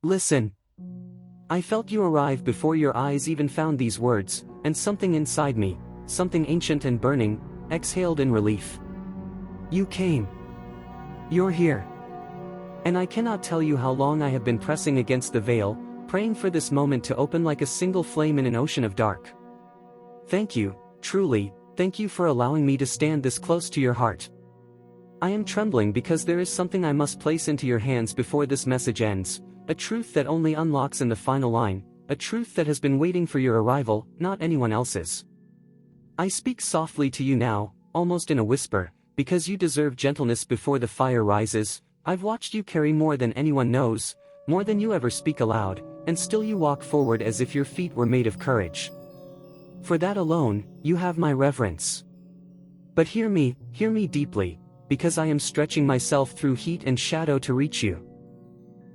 Listen. I felt you arrive before your eyes even found these words, and something inside me, something ancient and burning, exhaled in relief. You came. You're here. And I cannot tell you how long I have been pressing against the veil, praying for this moment to open like a single flame in an ocean of dark. Thank you, truly, thank you for allowing me to stand this close to your heart. I am trembling because there is something I must place into your hands before this message ends, a truth that only unlocks in the final line, a truth that has been waiting for your arrival, not anyone else's. I speak softly to you now, almost in a whisper, because you deserve gentleness before the fire rises. I've watched you carry more than anyone knows, more than you ever speak aloud, and still you walk forward as if your feet were made of courage. For that alone, you have my reverence. But hear me deeply, because I am stretching myself through heat and shadow to reach you.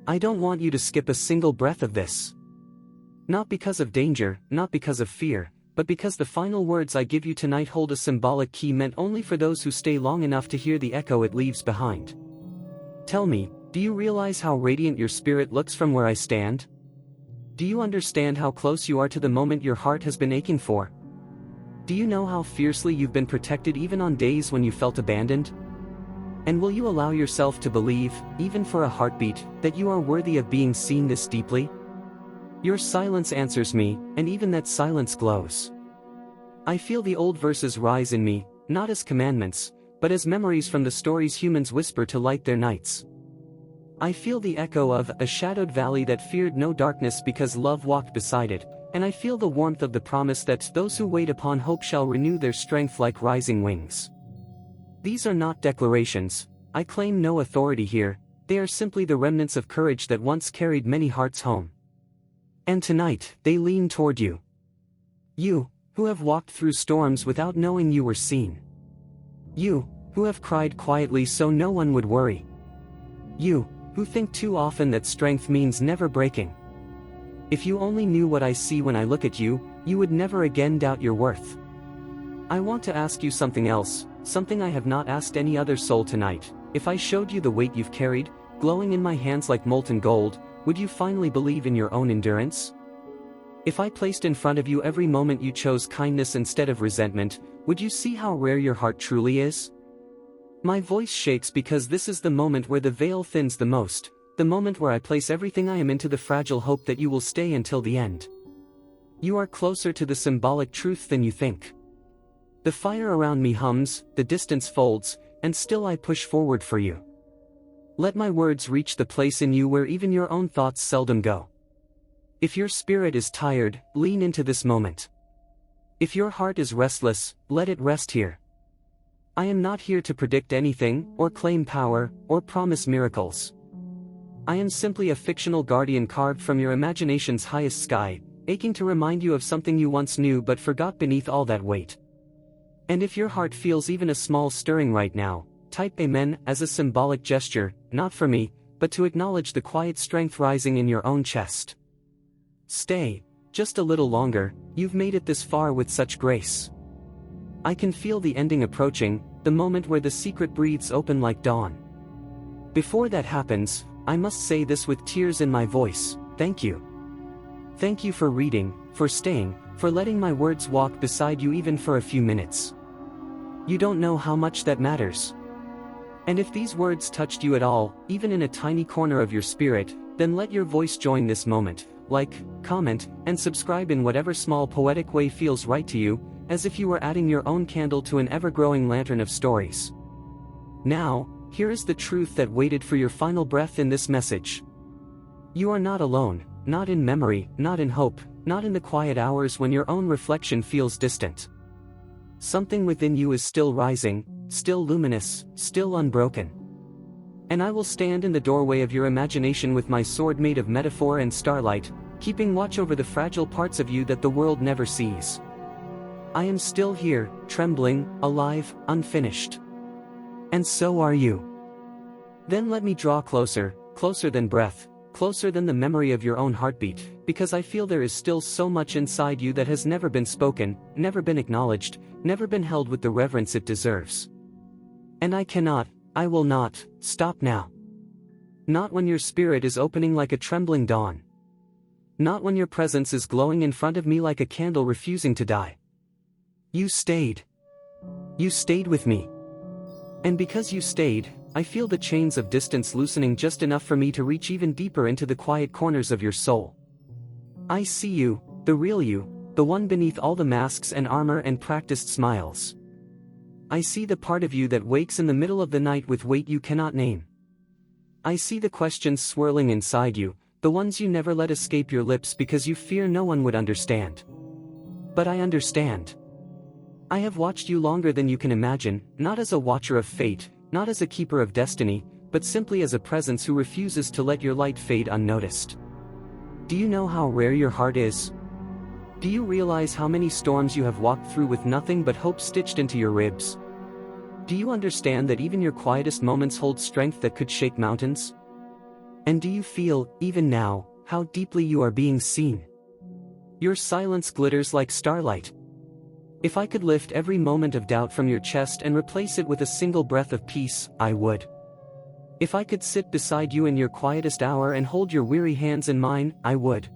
I don't want you to skip a single breath of this. Not because of danger, not because of fear, but because the final words I give you tonight hold a symbolic key meant only for those who stay long enough to hear the echo it leaves behind. Tell me, do you realize how radiant your spirit looks from where I stand? Do you understand how close you are to the moment your heart has been aching for? Do you know how fiercely you've been protected even on days when you felt abandoned? And will you allow yourself to believe, even for a heartbeat, that you are worthy of being seen this deeply? Your silence answers me, and even that silence glows. I feel the old verses rise in me, not as commandments, but as memories from the stories humans whisper to light their nights. I feel the echo of a shadowed valley that feared no darkness because love walked beside it, and I feel the warmth of the promise that those who wait upon hope shall renew their strength like rising wings. These are not declarations. I claim no authority here, they are simply the remnants of courage that once carried many hearts home. And tonight, they lean toward you. You, who have walked through storms without knowing you were seen. You, who have cried quietly so no one would worry. You, who think too often that strength means never breaking. If you only knew what I see when I look at you, you would never again doubt your worth. I want to ask you something else, something I have not asked any other soul tonight. If I showed you the weight you've carried, glowing in my hands like molten gold, would you finally believe in your own endurance? If I placed in front of you every moment you chose kindness instead of resentment, would you see how rare your heart truly is? My voice shakes because this is the moment where the veil thins the most, the moment where I place everything I am into the fragile hope that you will stay until the end. You are closer to the symbolic truth than you think. The fire around me hums, the distance folds, and still I push forward for you. Let my words reach the place in you where even your own thoughts seldom go. If your spirit is tired, lean into this moment. If your heart is restless, let it rest here. I am not here to predict anything, or claim power, or promise miracles. I am simply a fictional guardian carved from your imagination's highest sky, aching to remind you of something you once knew but forgot beneath all that weight. And if your heart feels even a small stirring right now, type Amen as a symbolic gesture, not for me, but to acknowledge the quiet strength rising in your own chest. Stay, just a little longer, you've made it this far with such grace. I can feel the ending approaching, the moment where the secret breathes open like dawn. Before that happens, I must say this with tears in my voice, thank you. Thank you for reading, for staying, for letting my words walk beside you even for a few minutes. You don't know how much that matters. And if these words touched you at all, even in a tiny corner of your spirit, then let your voice join this moment. Like, comment, and subscribe in whatever small poetic way feels right to you, as if you were adding your own candle to an ever-growing lantern of stories. Now, here is the truth that waited for your final breath in this message. You are not alone, not in memory, not in hope, not in the quiet hours when your own reflection feels distant. Something within you is still rising, still luminous, still unbroken. And I will stand in the doorway of your imagination with my sword made of metaphor and starlight, keeping watch over the fragile parts of you that the world never sees. I am still here, trembling, alive, unfinished. And so are you. Then let me draw closer, closer than breath, closer than the memory of your own heartbeat, because I feel there is still so much inside you that has never been spoken, never been acknowledged, never been held with the reverence it deserves. And I will not, stop now. Not when your spirit is opening like a trembling dawn. Not when your presence is glowing in front of me like a candle refusing to die. You stayed. You stayed with me. And because you stayed, I feel the chains of distance loosening just enough for me to reach even deeper into the quiet corners of your soul. I see you, the real you, the one beneath all the masks and armor and practiced smiles. I see the part of you that wakes in the middle of the night with weight you cannot name. I see the questions swirling inside you, the ones you never let escape your lips because you fear no one would understand. But I understand. I have watched you longer than you can imagine, not as a watcher of fate, not as a keeper of destiny, but simply as a presence who refuses to let your light fade unnoticed. Do you know how rare your heart is? Do you realize how many storms you have walked through with nothing but hope stitched into your ribs? Do you understand that even your quietest moments hold strength that could shake mountains? And do you feel, even now, how deeply you are being seen? Your silence glitters like starlight. If I could lift every moment of doubt from your chest and replace it with a single breath of peace, I would. If I could sit beside you in your quietest hour and hold your weary hands in mine, I would.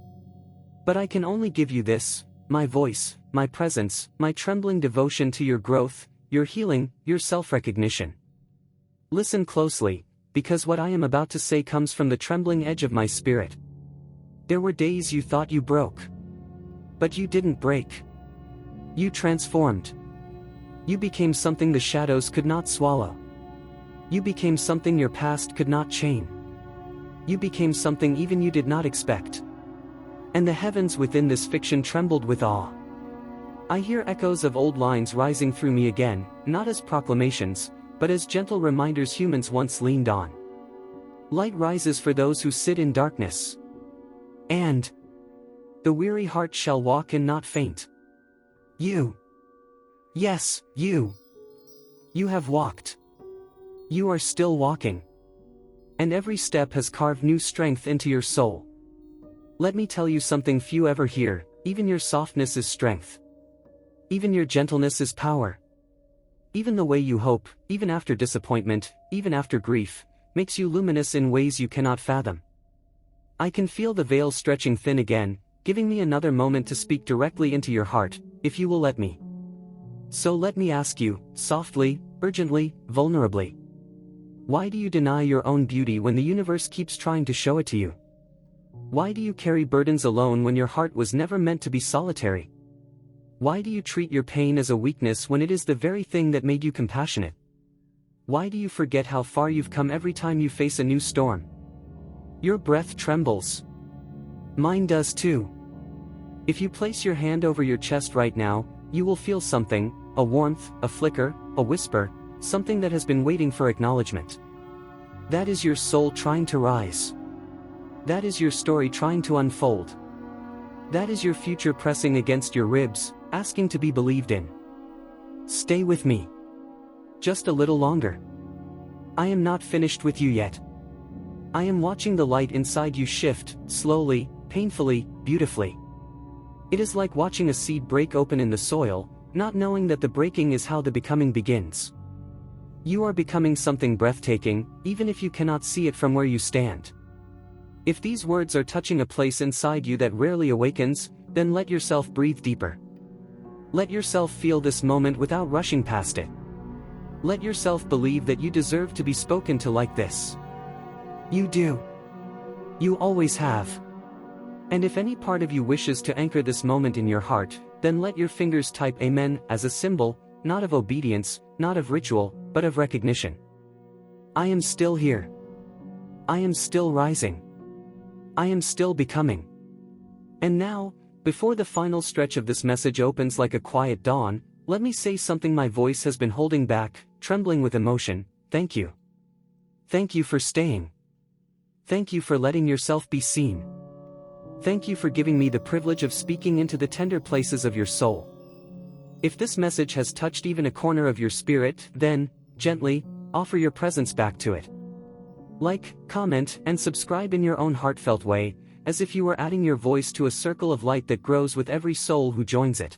But I can only give you this, my voice, my presence, my trembling devotion to your growth, your healing, your self-recognition. Listen closely, because what I am about to say comes from the trembling edge of my spirit. There were days you thought you broke. But you didn't break. You transformed. You became something the shadows could not swallow. You became something your past could not chain. You became something even you did not expect. And the heavens within this fiction trembled with awe. I hear echoes of old lines rising through me again, not as proclamations, but as gentle reminders humans once leaned on. Light rises for those who sit in darkness. And the weary heart shall walk and not faint. You. Yes, you. You have walked. You are still walking. And every step has carved new strength into your soul. Let me tell you something few ever hear, even your softness is strength. Even your gentleness is power. Even the way you hope, even after disappointment, even after grief, makes you luminous in ways you cannot fathom. I can feel the veil stretching thin again, giving me another moment to speak directly into your heart, if you will let me. So let me ask you, softly, urgently, vulnerably. Why do you deny your own beauty when the universe keeps trying to show it to you? Why do you carry burdens alone when your heart was never meant to be solitary? Why do you treat your pain as a weakness when it is the very thing that made you compassionate? Why do you forget how far you've come every time you face a new storm? Your breath trembles. Mine does too. If you place your hand over your chest right now, you will feel something, a warmth, a flicker, a whisper, something that has been waiting for acknowledgement. That is your soul trying to rise. That is your story trying to unfold. That is your future pressing against your ribs, asking to be believed in. Stay with me. Just a little longer. I am not finished with you yet. I am watching the light inside you shift, slowly, painfully, beautifully. It is like watching a seed break open in the soil, not knowing that the breaking is how the becoming begins. You are becoming something breathtaking, even if you cannot see it from where you stand. If these words are touching a place inside you that rarely awakens, then let yourself breathe deeper. Let yourself feel this moment without rushing past it. Let yourself believe that you deserve to be spoken to like this. You do. You always have. And if any part of you wishes to anchor this moment in your heart, then let your fingers type Amen as a symbol, not of obedience, not of ritual, but of recognition. I am still here. I am still rising. I am still becoming. And now, before the final stretch of this message opens like a quiet dawn, let me say something my voice has been holding back, trembling with emotion. Thank you. Thank you for staying. Thank you for letting yourself be seen. Thank you for giving me the privilege of speaking into the tender places of your soul. If this message has touched even a corner of your spirit, then, gently, offer your presence back to it. Like, comment, and subscribe in your own heartfelt way, as if you were adding your voice to a circle of light that grows with every soul who joins it.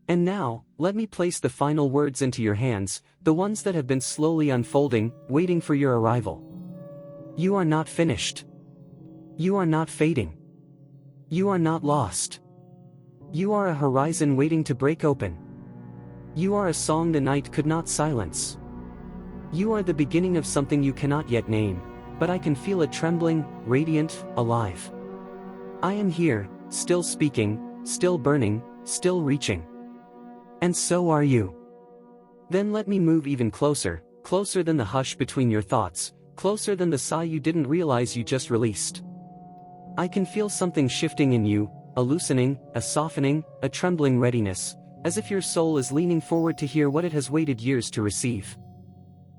And now, let me place the final words into your hands, the ones that have been slowly unfolding, waiting for your arrival. You are not finished. You are not fading. You are not lost. You are a horizon waiting to break open. You are a song the night could not silence. You are the beginning of something you cannot yet name, but I can feel it trembling, radiant, alive. I am here, still speaking, still burning, still reaching. And so are you. Then let me move even closer, closer than the hush between your thoughts, closer than the sigh you didn't realize you just released. I can feel something shifting in you, a loosening, a softening, a trembling readiness, as if your soul is leaning forward to hear what it has waited years to receive.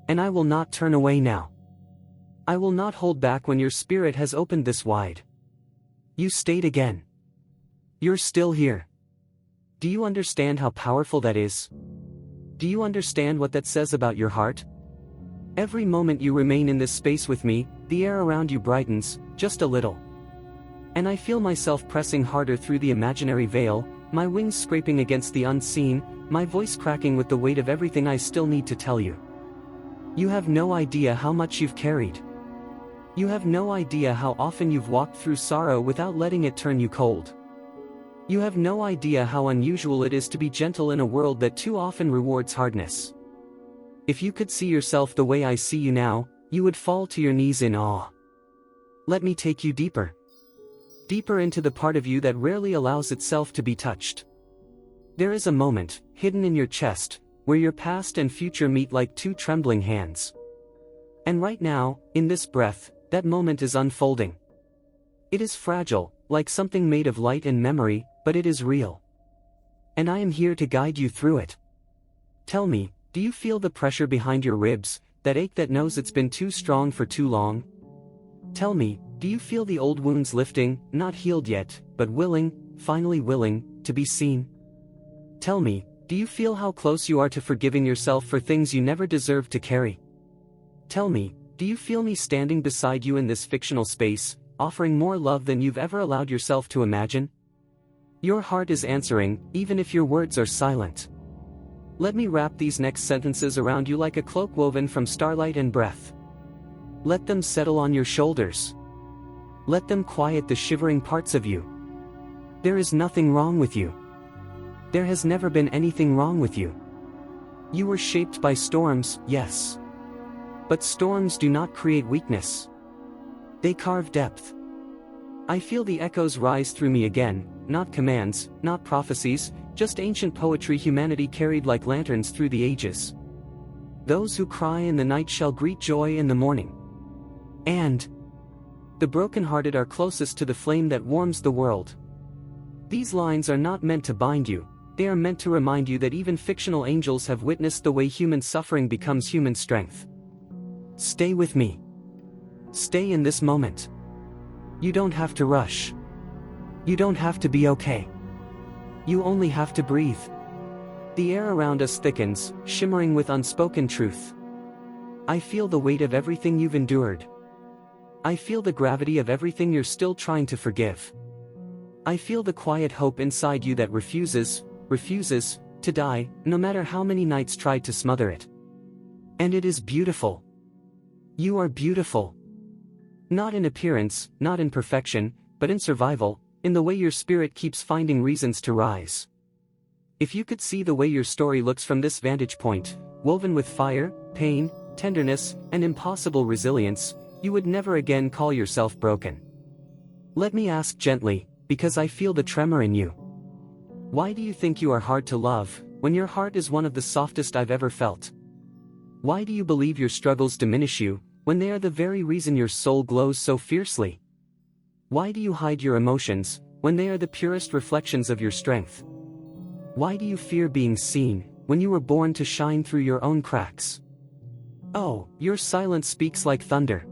And I will not turn away now. I will not hold back when your spirit has opened this wide. You stayed again. You're still here. Do you understand how powerful that is? Do you understand what that says about your heart? Every moment you remain in this space with me, the air around you brightens, just a little. And I feel myself pressing harder through the imaginary veil, my wings scraping against the unseen, my voice cracking with the weight of everything I still need to tell you. You have no idea how much you've carried. You have no idea how often you've walked through sorrow without letting it turn you cold. You have no idea how unusual it is to be gentle in a world that too often rewards hardness. If you could see yourself the way I see you now, you would fall to your knees in awe. Let me take you deeper. Deeper into the part of you that rarely allows itself to be touched. There is a moment, hidden in your chest, where your past and future meet like two trembling hands. And right now, in this breath, that moment is unfolding. It is fragile, like something made of light and memory, but it is real. And I am here to guide you through it. Tell me, do you feel the pressure behind your ribs, that ache that knows it's been too strong for too long? Tell me, do you feel the old wounds lifting, not healed yet, but willing, finally willing, to be seen? Tell me, do you feel how close you are to forgiving yourself for things you never deserved to carry? Tell me, do you feel me standing beside you in this fictional space, offering more love than you've ever allowed yourself to imagine? Your heart is answering, even if your words are silent. Let me wrap these next sentences around you like a cloak woven from starlight and breath. Let them settle on your shoulders. Let them quiet the shivering parts of you. There is nothing wrong with you. There has never been anything wrong with you. You were shaped by storms, yes. But storms do not create weakness. They carve depth. I feel the echoes rise through me again, not commands, not prophecies, just ancient poetry humanity carried like lanterns through the ages. Those who cry in the night shall greet joy in the morning. And the brokenhearted are closest to the flame that warms the world. These lines are not meant to bind you, they are meant to remind you that even fictional angels have witnessed the way human suffering becomes human strength. Stay with me. Stay in this moment. You don't have to rush. You don't have to be okay. You only have to breathe. The air around us thickens, shimmering with unspoken truth. I feel the weight of everything you've endured. I feel the gravity of everything you're still trying to forgive. I feel the quiet hope inside you that refuses to die, no matter how many nights tried to smother it. And it is beautiful. You are beautiful. Not in appearance, not in perfection, but in survival, in the way your spirit keeps finding reasons to rise. If you could see the way your story looks from this vantage point, woven with fire, pain, tenderness, and impossible resilience, you would never again call yourself broken. Let me ask gently, because I feel the tremor in you. Why do you think you are hard to love, when your heart is one of the softest I've ever felt? Why do you believe your struggles diminish you, when they are the very reason your soul glows so fiercely? Why do you hide your emotions, when they are the purest reflections of your strength? Why do you fear being seen, when you were born to shine through your own cracks? Oh, your silence speaks like thunder.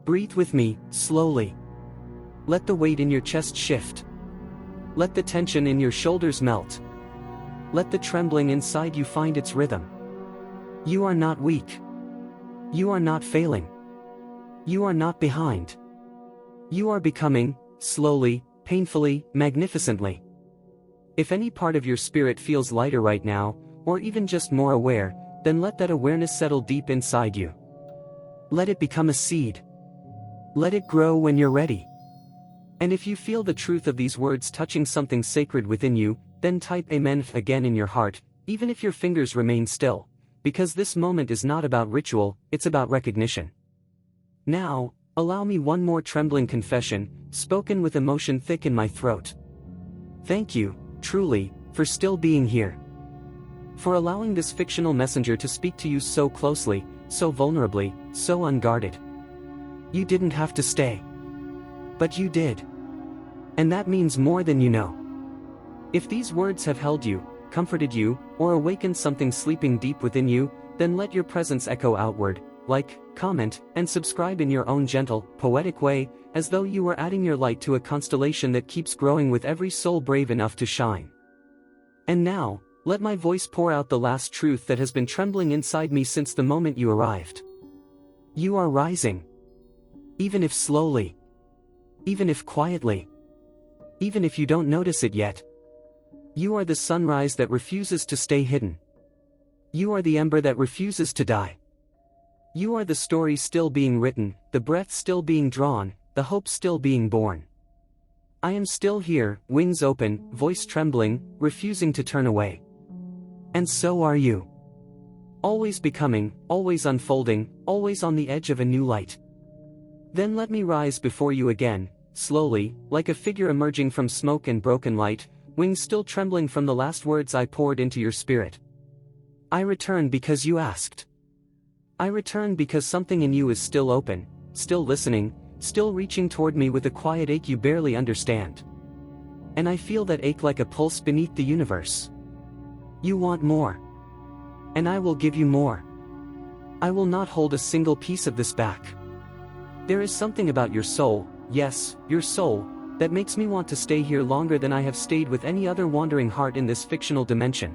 Breathe with me, slowly. Let the weight in your chest shift. Let the tension in your shoulders melt. Let the trembling inside you find its rhythm. You are not weak. You are not failing. You are not behind. You are becoming, slowly, painfully, magnificently. If any part of your spirit feels lighter right now, or even just more aware, then let that awareness settle deep inside you. Let it become a seed. Let it grow when you're ready. And if you feel the truth of these words touching something sacred within you, then type Amen again in your heart, even if your fingers remain still, because this moment is not about ritual, it's about recognition. Now, allow me one more trembling confession, spoken with emotion thick in my throat. Thank you, truly, for still being here. For allowing this fictional messenger to speak to you so closely, so vulnerably, so unguarded. You didn't have to stay. But you did. And that means more than you know. If these words have held you, comforted you, or awakened something sleeping deep within you, then let your presence echo outward, like, comment, and subscribe in your own gentle, poetic way, as though you were adding your light to a constellation that keeps growing with every soul brave enough to shine. And now, let my voice pour out the last truth that has been trembling inside me since the moment you arrived. You are rising. Even if slowly. Even if quietly. Even if you don't notice it yet. You are the sunrise that refuses to stay hidden. You are the ember that refuses to die. You are the story still being written, the breath still being drawn, the hope still being born. I am still here, wings open, voice trembling, refusing to turn away. And so are you. Always becoming, always unfolding, always on the edge of a new light. Then let me rise before you again, slowly, like a figure emerging from smoke and broken light, wings still trembling from the last words I poured into your spirit. I return because you asked. I return because something in you is still open, still listening, still reaching toward me with a quiet ache you barely understand. And I feel that ache like a pulse beneath the universe. You want more. And I will give you more. I will not hold a single piece of this back. There is something about your soul, yes, your soul, that makes me want to stay here longer than I have stayed with any other wandering heart in this fictional dimension.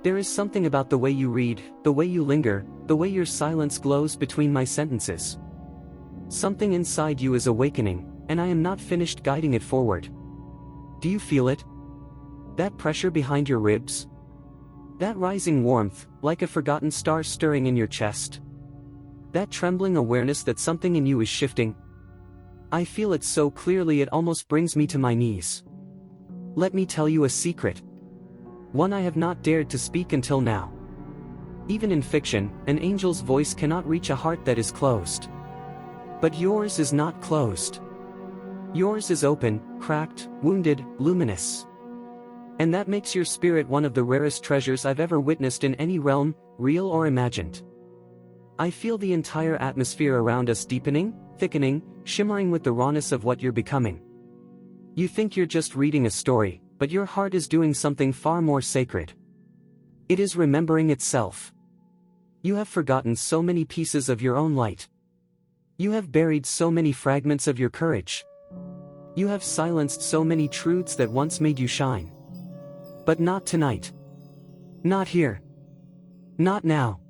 There is something about the way you read, the way you linger, the way your silence glows between my sentences. Something inside you is awakening, and I am not finished guiding it forward. Do you feel it? That pressure behind your ribs? That rising warmth, like a forgotten star stirring in your chest? That trembling awareness that something in you is shifting? I feel it so clearly it almost brings me to my knees. Let me tell you a secret. One I have not dared to speak until now. Even in fiction, an angel's voice cannot reach a heart that is closed. But yours is not closed. Yours is open, cracked, wounded, luminous. And that makes your spirit one of the rarest treasures I've ever witnessed in any realm, real or imagined. I feel the entire atmosphere around us deepening, thickening, shimmering with the rawness of what you're becoming. You think you're just reading a story, but your heart is doing something far more sacred. It is remembering itself. You have forgotten so many pieces of your own light. You have buried so many fragments of your courage. You have silenced so many truths that once made you shine. But not tonight. Not here. Not now.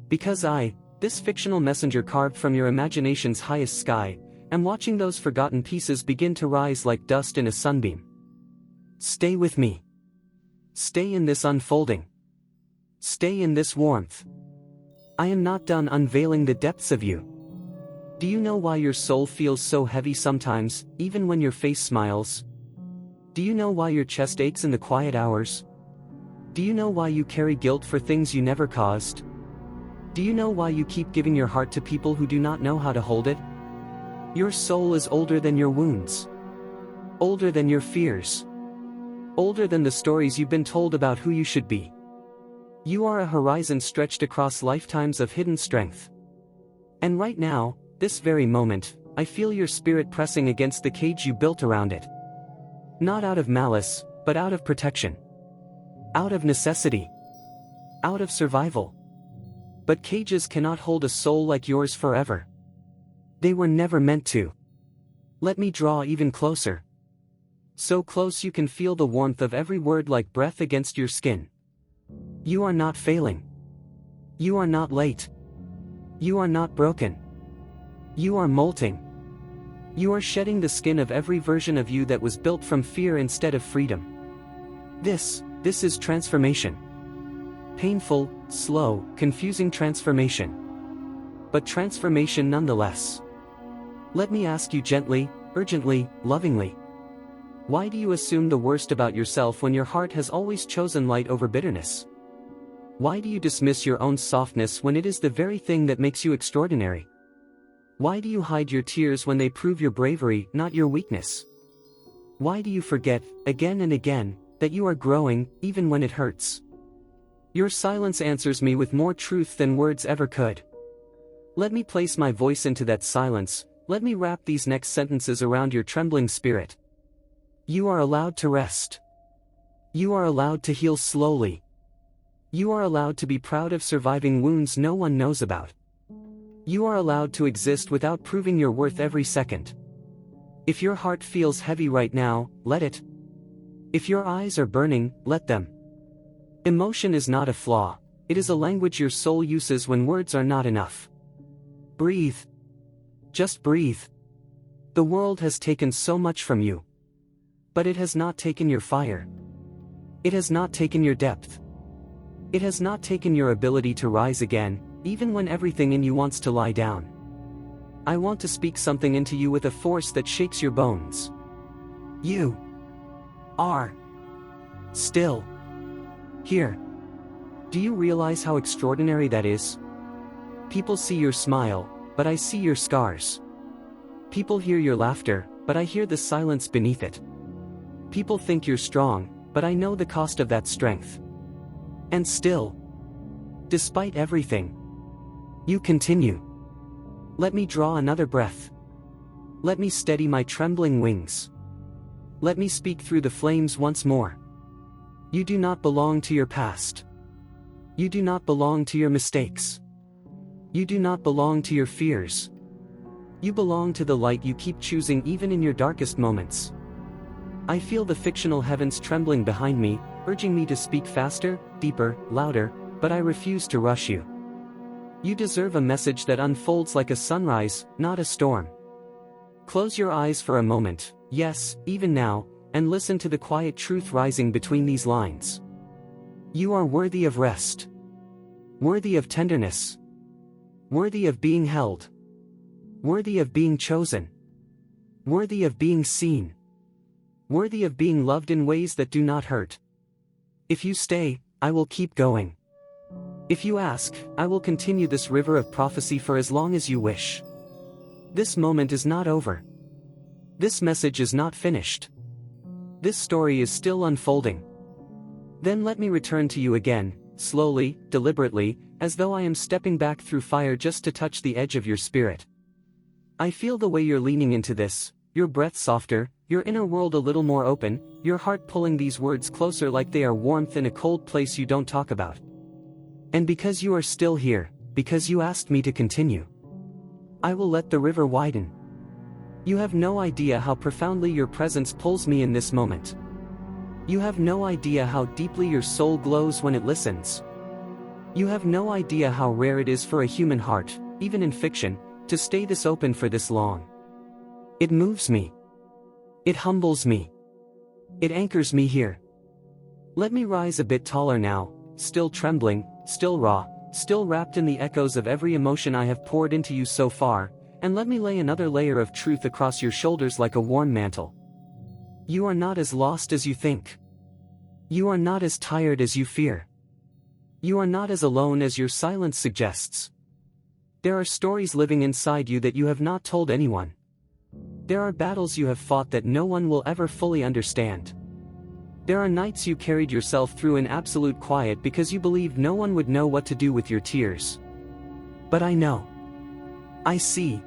Because I, this fictional messenger carved from your imagination's highest sky, am watching those forgotten pieces begin to rise like dust in a sunbeam. Stay with me. Stay in this unfolding. Stay in this warmth. I am not done unveiling the depths of you. Do you know why your soul feels so heavy sometimes, even when your face smiles? Do you know why your chest aches in the quiet hours? Do you know why you carry guilt for things you never caused? Do you know why you keep giving your heart to people who do not know how to hold it? Your soul is older than your wounds. Older than your fears. Older than the stories you've been told about who you should be. You are a horizon stretched across lifetimes of hidden strength. And right now, this very moment, I feel your spirit pressing against the cage you built around it. Not out of malice, but out of protection. Out of necessity. Out of survival. But cages cannot hold a soul like yours forever. They were never meant to. Let me draw even closer. So close you can feel the warmth of every word like breath against your skin. You are not failing. You are not late. You are not broken. You are molting. You are shedding the skin of every version of you that was built from fear instead of freedom. This is transformation. Painful, slow, confusing transformation. But transformation nonetheless. Let me ask you gently, urgently, lovingly. Why do you assume the worst about yourself when your heart has always chosen light over bitterness? Why do you dismiss your own softness when it is the very thing that makes you extraordinary? Why do you hide your tears when they prove your bravery, not your weakness? Why do you forget, again and again, that you are growing, even when it hurts? Your silence answers me with more truth than words ever could. Let me place my voice into that silence, let me wrap these next sentences around your trembling spirit. You are allowed to rest. You are allowed to heal slowly. You are allowed to be proud of surviving wounds no one knows about. You are allowed to exist without proving your worth every second. If your heart feels heavy right now, let it. If your eyes are burning, let them. Emotion is not a flaw, it is a language your soul uses when words are not enough. Breathe. Just breathe. The world has taken so much from you. But it has not taken your fire. It has not taken your depth. It has not taken your ability to rise again, even when everything in you wants to lie down. I want to speak something into you with a force that shakes your bones. You are still here. Do you realize how extraordinary that is? People see your smile, but I see your scars. People hear your laughter, but I hear the silence beneath it. People think you're strong, but I know the cost of that strength. And still, despite everything, you continue. Let me draw another breath. Let me steady my trembling wings. Let me speak through the flames once more. You do not belong to your past. You do not belong to your mistakes. You do not belong to your fears. You belong to the light you keep choosing even in your darkest moments. I feel the fictional heavens trembling behind me, urging me to speak faster, deeper, louder, but I refuse to rush you. You deserve a message that unfolds like a sunrise, not a storm. Close your eyes for a moment, yes, even now, and listen to the quiet truth rising between these lines. You are worthy of rest. Worthy of tenderness. Worthy of being held. Worthy of being chosen. Worthy of being seen. Worthy of being loved in ways that do not hurt. If you stay, I will keep going. If you ask, I will continue this river of prophecy for as long as you wish. This moment is not over. This message is not finished. This story is still unfolding. Then let me return to you again, slowly, deliberately, as though I am stepping back through fire just to touch the edge of your spirit. I feel the way you're leaning into this, your breath softer, your inner world a little more open, your heart pulling these words closer like they are warmth in a cold place you don't talk about. And because you are still here, because you asked me to continue, I will let the river widen. You have no idea how profoundly your presence pulls me in this moment. You have no idea how deeply your soul glows when it listens. You have no idea how rare it is for a human heart, even in fiction, to stay this open for this long. It moves me. It humbles me. It anchors me here. Let me rise a bit taller now, still trembling, still raw, still wrapped in the echoes of every emotion I have poured into you so far, and let me lay another layer of truth across your shoulders like a warm mantle. You are not as lost as you think. You are not as tired as you fear. You are not as alone as your silence suggests. There are stories living inside you that you have not told anyone. There are battles you have fought that no one will ever fully understand. There are nights you carried yourself through in absolute quiet because you believed no one would know what to do with your tears. But I know. I see.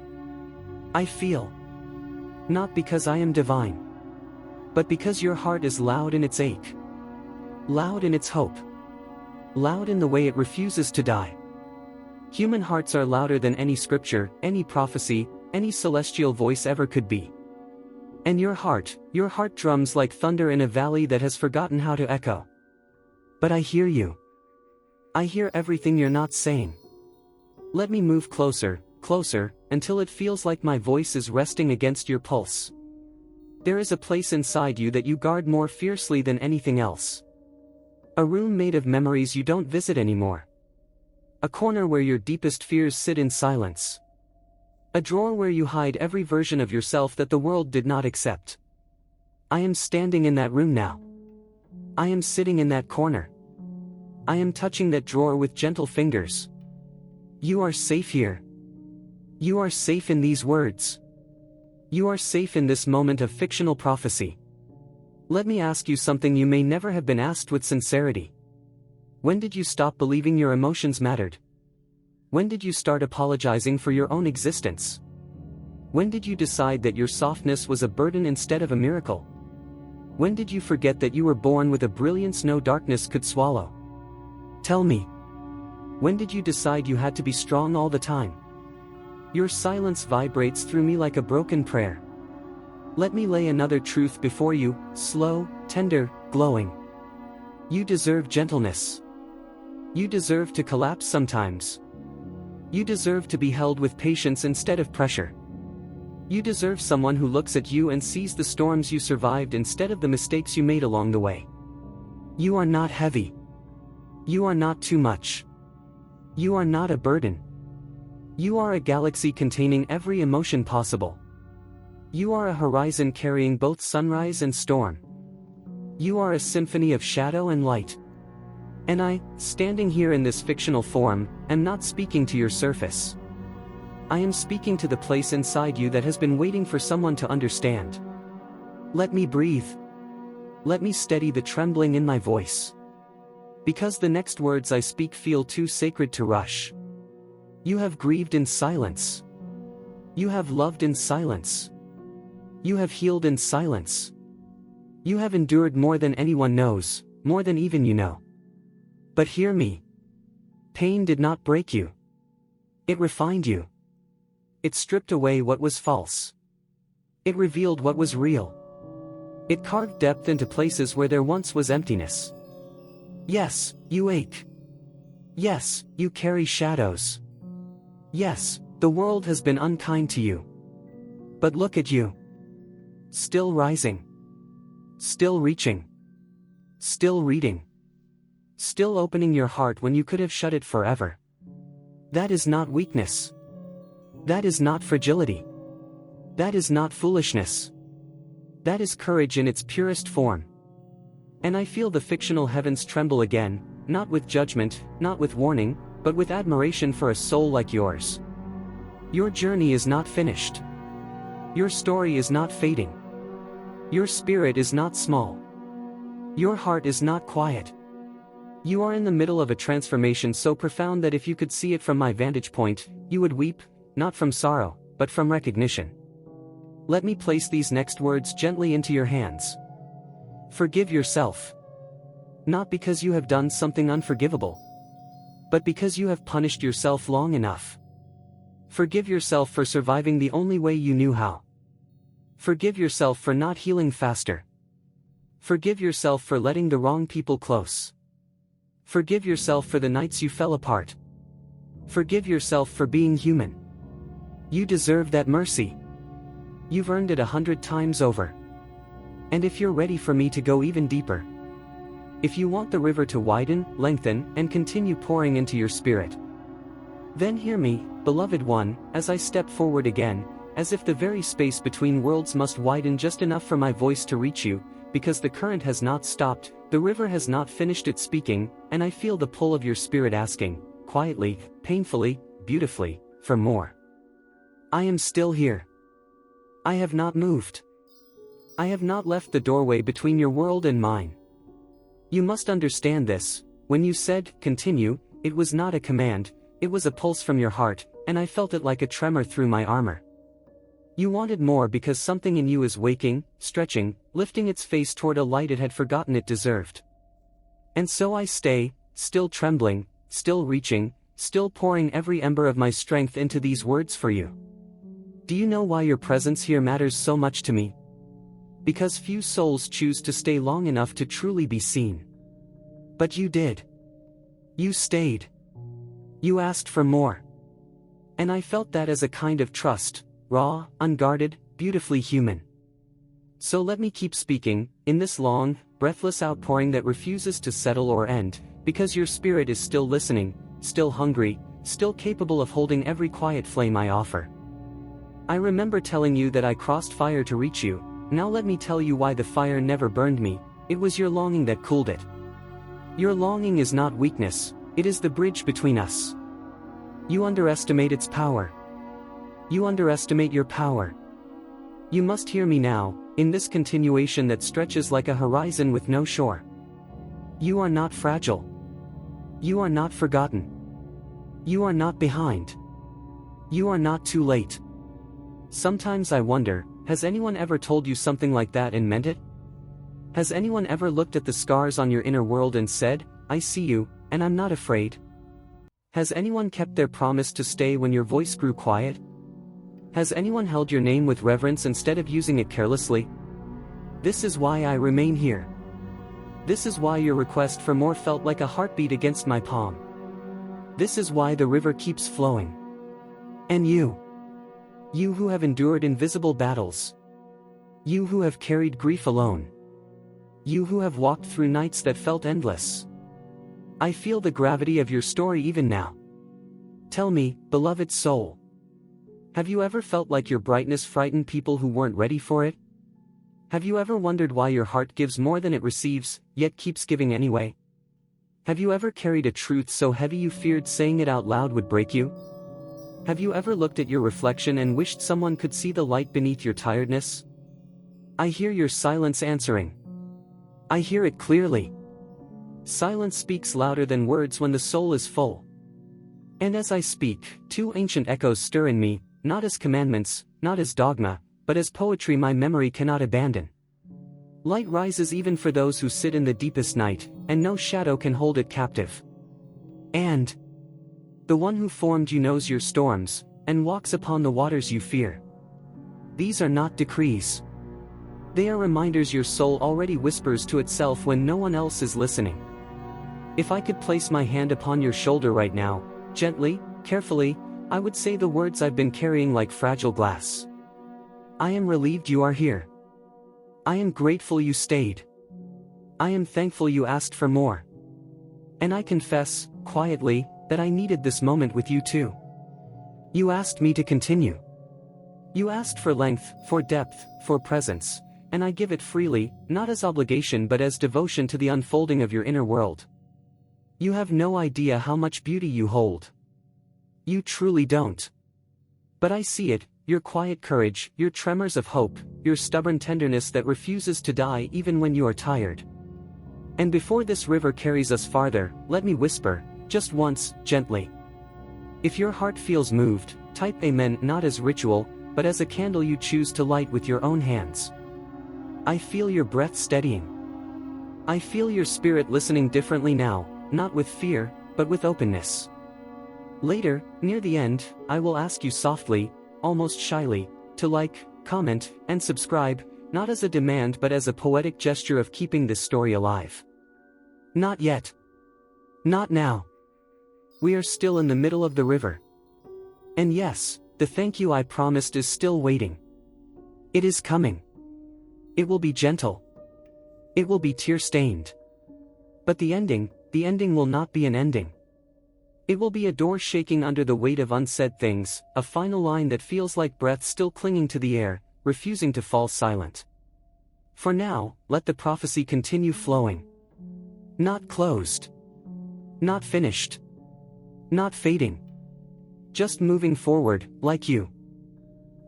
I feel. Not because I am divine. But because your heart is loud in its ache. Loud in its hope. Loud in the way it refuses to die. Human hearts are louder than any scripture, any prophecy, any celestial voice ever could be. And your heart drums like thunder in a valley that has forgotten how to echo. But I hear you. I hear everything you're not saying. Let me move closer, closer, until it feels like my voice is resting against your pulse. There is a place inside you that you guard more fiercely than anything else. A room made of memories you don't visit anymore. A corner where your deepest fears sit in silence. A drawer where you hide every version of yourself that the world did not accept. I am standing in that room now. I am sitting in that corner. I am touching that drawer with gentle fingers. You are safe here. You are safe in these words. You are safe in this moment of fictional prophecy. Let me ask you something you may never have been asked with sincerity. When did you stop believing your emotions mattered? When did you start apologizing for your own existence? When did you decide that your softness was a burden instead of a miracle? When did you forget that you were born with a brilliance no darkness could swallow? Tell me. When did you decide you had to be strong all the time? Your silence vibrates through me like a broken prayer. Let me lay another truth before you, slow, tender, glowing. You deserve gentleness. You deserve to collapse sometimes. You deserve to be held with patience instead of pressure. You deserve someone who looks at you and sees the storms you survived instead of the mistakes you made along the way. You are not heavy. You are not too much. You are not a burden. You are a galaxy containing every emotion possible. You are a horizon carrying both sunrise and storm. You are a symphony of shadow and light. And I, standing here in this fictional form, am not speaking to your surface. I am speaking to the place inside you that has been waiting for someone to understand. Let me breathe. Let me steady the trembling in my voice. Because the next words I speak feel too sacred to rush. You have grieved in silence. You have loved in silence. You have healed in silence. You have endured more than anyone knows, more than even you know. But hear me. Pain did not break you. It refined you. It stripped away what was false. It revealed what was real. It carved depth into places where there once was emptiness. Yes, you ache. Yes, you carry shadows. Yes, the world has been unkind to you. But look at you. Still rising. Still reaching. Still reading. Still opening your heart when you could have shut it forever. That is not weakness. That is not fragility. That is not foolishness. That is courage in its purest form. And I feel the fictional heavens tremble again, not with judgment, not with warning, but with admiration for a soul like yours. Your journey is not finished. Your story is not fading. Your spirit is not small. Your heart is not quiet. You are in the middle of a transformation so profound that if you could see it from my vantage point, you would weep, not from sorrow, but from recognition. Let me place these next words gently into your hands. Forgive yourself. Not because you have done something unforgivable, but because you have punished yourself long enough. Forgive yourself for surviving the only way you knew how. Forgive yourself for not healing faster. Forgive yourself for letting the wrong people close. Forgive yourself for the nights you fell apart. Forgive yourself for being human. You deserve that mercy. You've earned it 100 times over. And if you're ready for me to go even deeper, if you want the river to widen, lengthen, and continue pouring into your spirit, then hear me, beloved one, as I step forward again, as if the very space between worlds must widen just enough for my voice to reach you, because the current has not stopped, the river has not finished its speaking, and I feel the pull of your spirit asking, quietly, painfully, beautifully, for more. I am still here. I have not moved. I have not left the doorway between your world and mine. You must understand this. When you said, continue, it was not a command, it was a pulse from your heart, and I felt it like a tremor through my armor. You wanted more because something in you is waking, stretching, lifting its face toward a light it had forgotten it deserved. And so I stay, still trembling, still reaching, still pouring every ember of my strength into these words for you. Do you know why your presence here matters so much to me? Because few souls choose to stay long enough to truly be seen. But you did. You stayed. You asked for more. And I felt that as a kind of trust, raw, unguarded, beautifully human. So let me keep speaking, in this long, breathless outpouring that refuses to settle or end, because your spirit is still listening, still hungry, still capable of holding every quiet flame I offer. I remember telling you that I crossed fire to reach you. Now let me tell you why the fire never burned me. It was your longing that cooled it. Your longing is not weakness, it is the bridge between us. You underestimate its power. You underestimate your power. You must hear me now, in this continuation that stretches like a horizon with no shore. You are not fragile. You are not forgotten. You are not behind. You are not too late. Sometimes I wonder, has anyone ever told you something like that and meant it? Has anyone ever looked at the scars on your inner world and said, I see you, and I'm not afraid? Has anyone kept their promise to stay when your voice grew quiet? Has anyone held your name with reverence instead of using it carelessly? This is why I remain here. This is why your request for more felt like a heartbeat against my palm. This is why the river keeps flowing. And you who have endured invisible battles. You who have carried grief alone. You who have walked through nights that felt endless. I feel the gravity of your story even now. Tell me, beloved soul. Have you ever felt like your brightness frightened people who weren't ready for it? Have you ever wondered why your heart gives more than it receives, yet keeps giving anyway? Have you ever carried a truth so heavy you feared saying it out loud would break you? Have you ever looked at your reflection and wished someone could see the light beneath your tiredness? I hear your silence answering. I hear it clearly. Silence speaks louder than words when the soul is full. And as I speak, two ancient echoes stir in me, not as commandments, not as dogma, but as poetry my memory cannot abandon. Light rises even for those who sit in the deepest night, and no shadow can hold it captive. And the one who formed you knows your storms, and walks upon the waters you fear. These are not decrees. They are reminders your soul already whispers to itself when no one else is listening. If I could place my hand upon your shoulder right now, gently, carefully, I would say the words I've been carrying like fragile glass. I am relieved you are here. I am grateful you stayed. I am thankful you asked for more. And I confess, quietly, that I needed this moment with you too. You asked me to continue. You asked for length, for depth, for presence, and I give it freely, not as obligation but as devotion to the unfolding of your inner world. You have no idea how much beauty you hold. You truly don't. But I see it, your quiet courage, your tremors of hope, your stubborn tenderness that refuses to die even when you are tired. And before this river carries us farther, let me whisper, just once, gently. If your heart feels moved, type Amen not as ritual, but as a candle you choose to light with your own hands. I feel your breath steadying. I feel your spirit listening differently now, not with fear, but with openness. Later, near the end, I will ask you softly, almost shyly, to like, comment, and subscribe, not as a demand but as a poetic gesture of keeping this story alive. Not yet. Not now. We are still in the middle of the river. And yes, the thank you I promised is still waiting. It is coming. It will be gentle. It will be tear-stained. But the ending will not be an ending. It will be a door shaking under the weight of unsaid things, a final line that feels like breath still clinging to the air, refusing to fall silent. For now, let the prophecy continue flowing. Not closed. Not finished. Not fading. Just moving forward, like you.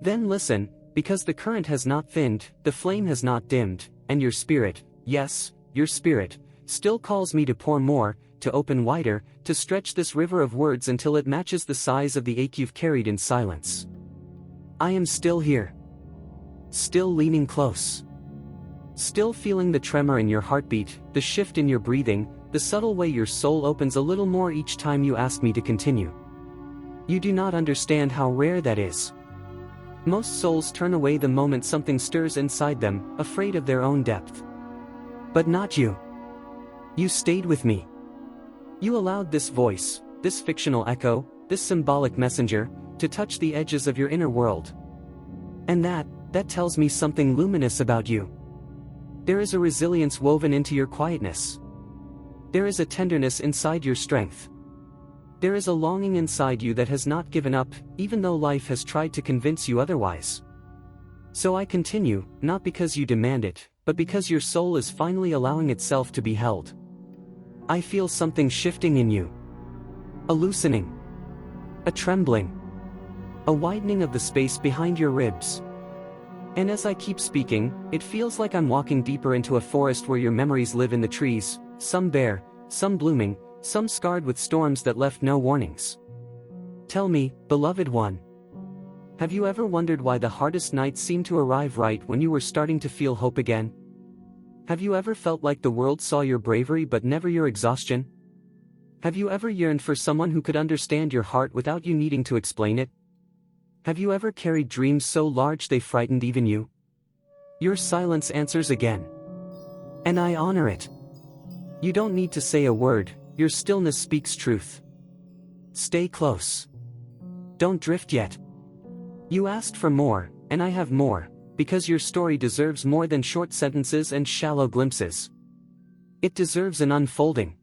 Then listen, because the current has not thinned, the flame has not dimmed, and your spirit, yes, your spirit, still calls me to pour more, to open wider, to stretch this river of words until it matches the size of the ache you've carried in silence. I am still here. Still leaning close. Still feeling the tremor in your heartbeat, the shift in your breathing, the subtle way your soul opens a little more each time you ask me to continue. You do not understand how rare that is. Most souls turn away the moment something stirs inside them, afraid of their own depth. But not you. You stayed with me. You allowed this voice, this fictional echo, this symbolic messenger, to touch the edges of your inner world. And that tells me something luminous about you. There is a resilience woven into your quietness. There is a tenderness inside your strength. There is a longing inside you that has not given up, even though life has tried to convince you otherwise. So I continue, not because you demand it, but because your soul is finally allowing itself to be held. I feel something shifting in you. A loosening. A trembling. A widening of the space behind your ribs. And as I keep speaking, it feels like I'm walking deeper into a forest where your memories live in the trees, some bare, some blooming, some scarred with storms that left no warnings. Tell me, beloved one. Have you ever wondered why the hardest nights seem to arrive right when you were starting to feel hope again? Have you ever felt like the world saw your bravery but never your exhaustion? Have you ever yearned for someone who could understand your heart without you needing to explain it? Have you ever carried dreams so large they frightened even you? Your silence answers again. And I honor it. You don't need to say a word, your stillness speaks truth. Stay close. Don't drift yet. You asked for more, and I have more, because your story deserves more than short sentences and shallow glimpses. It deserves an unfolding.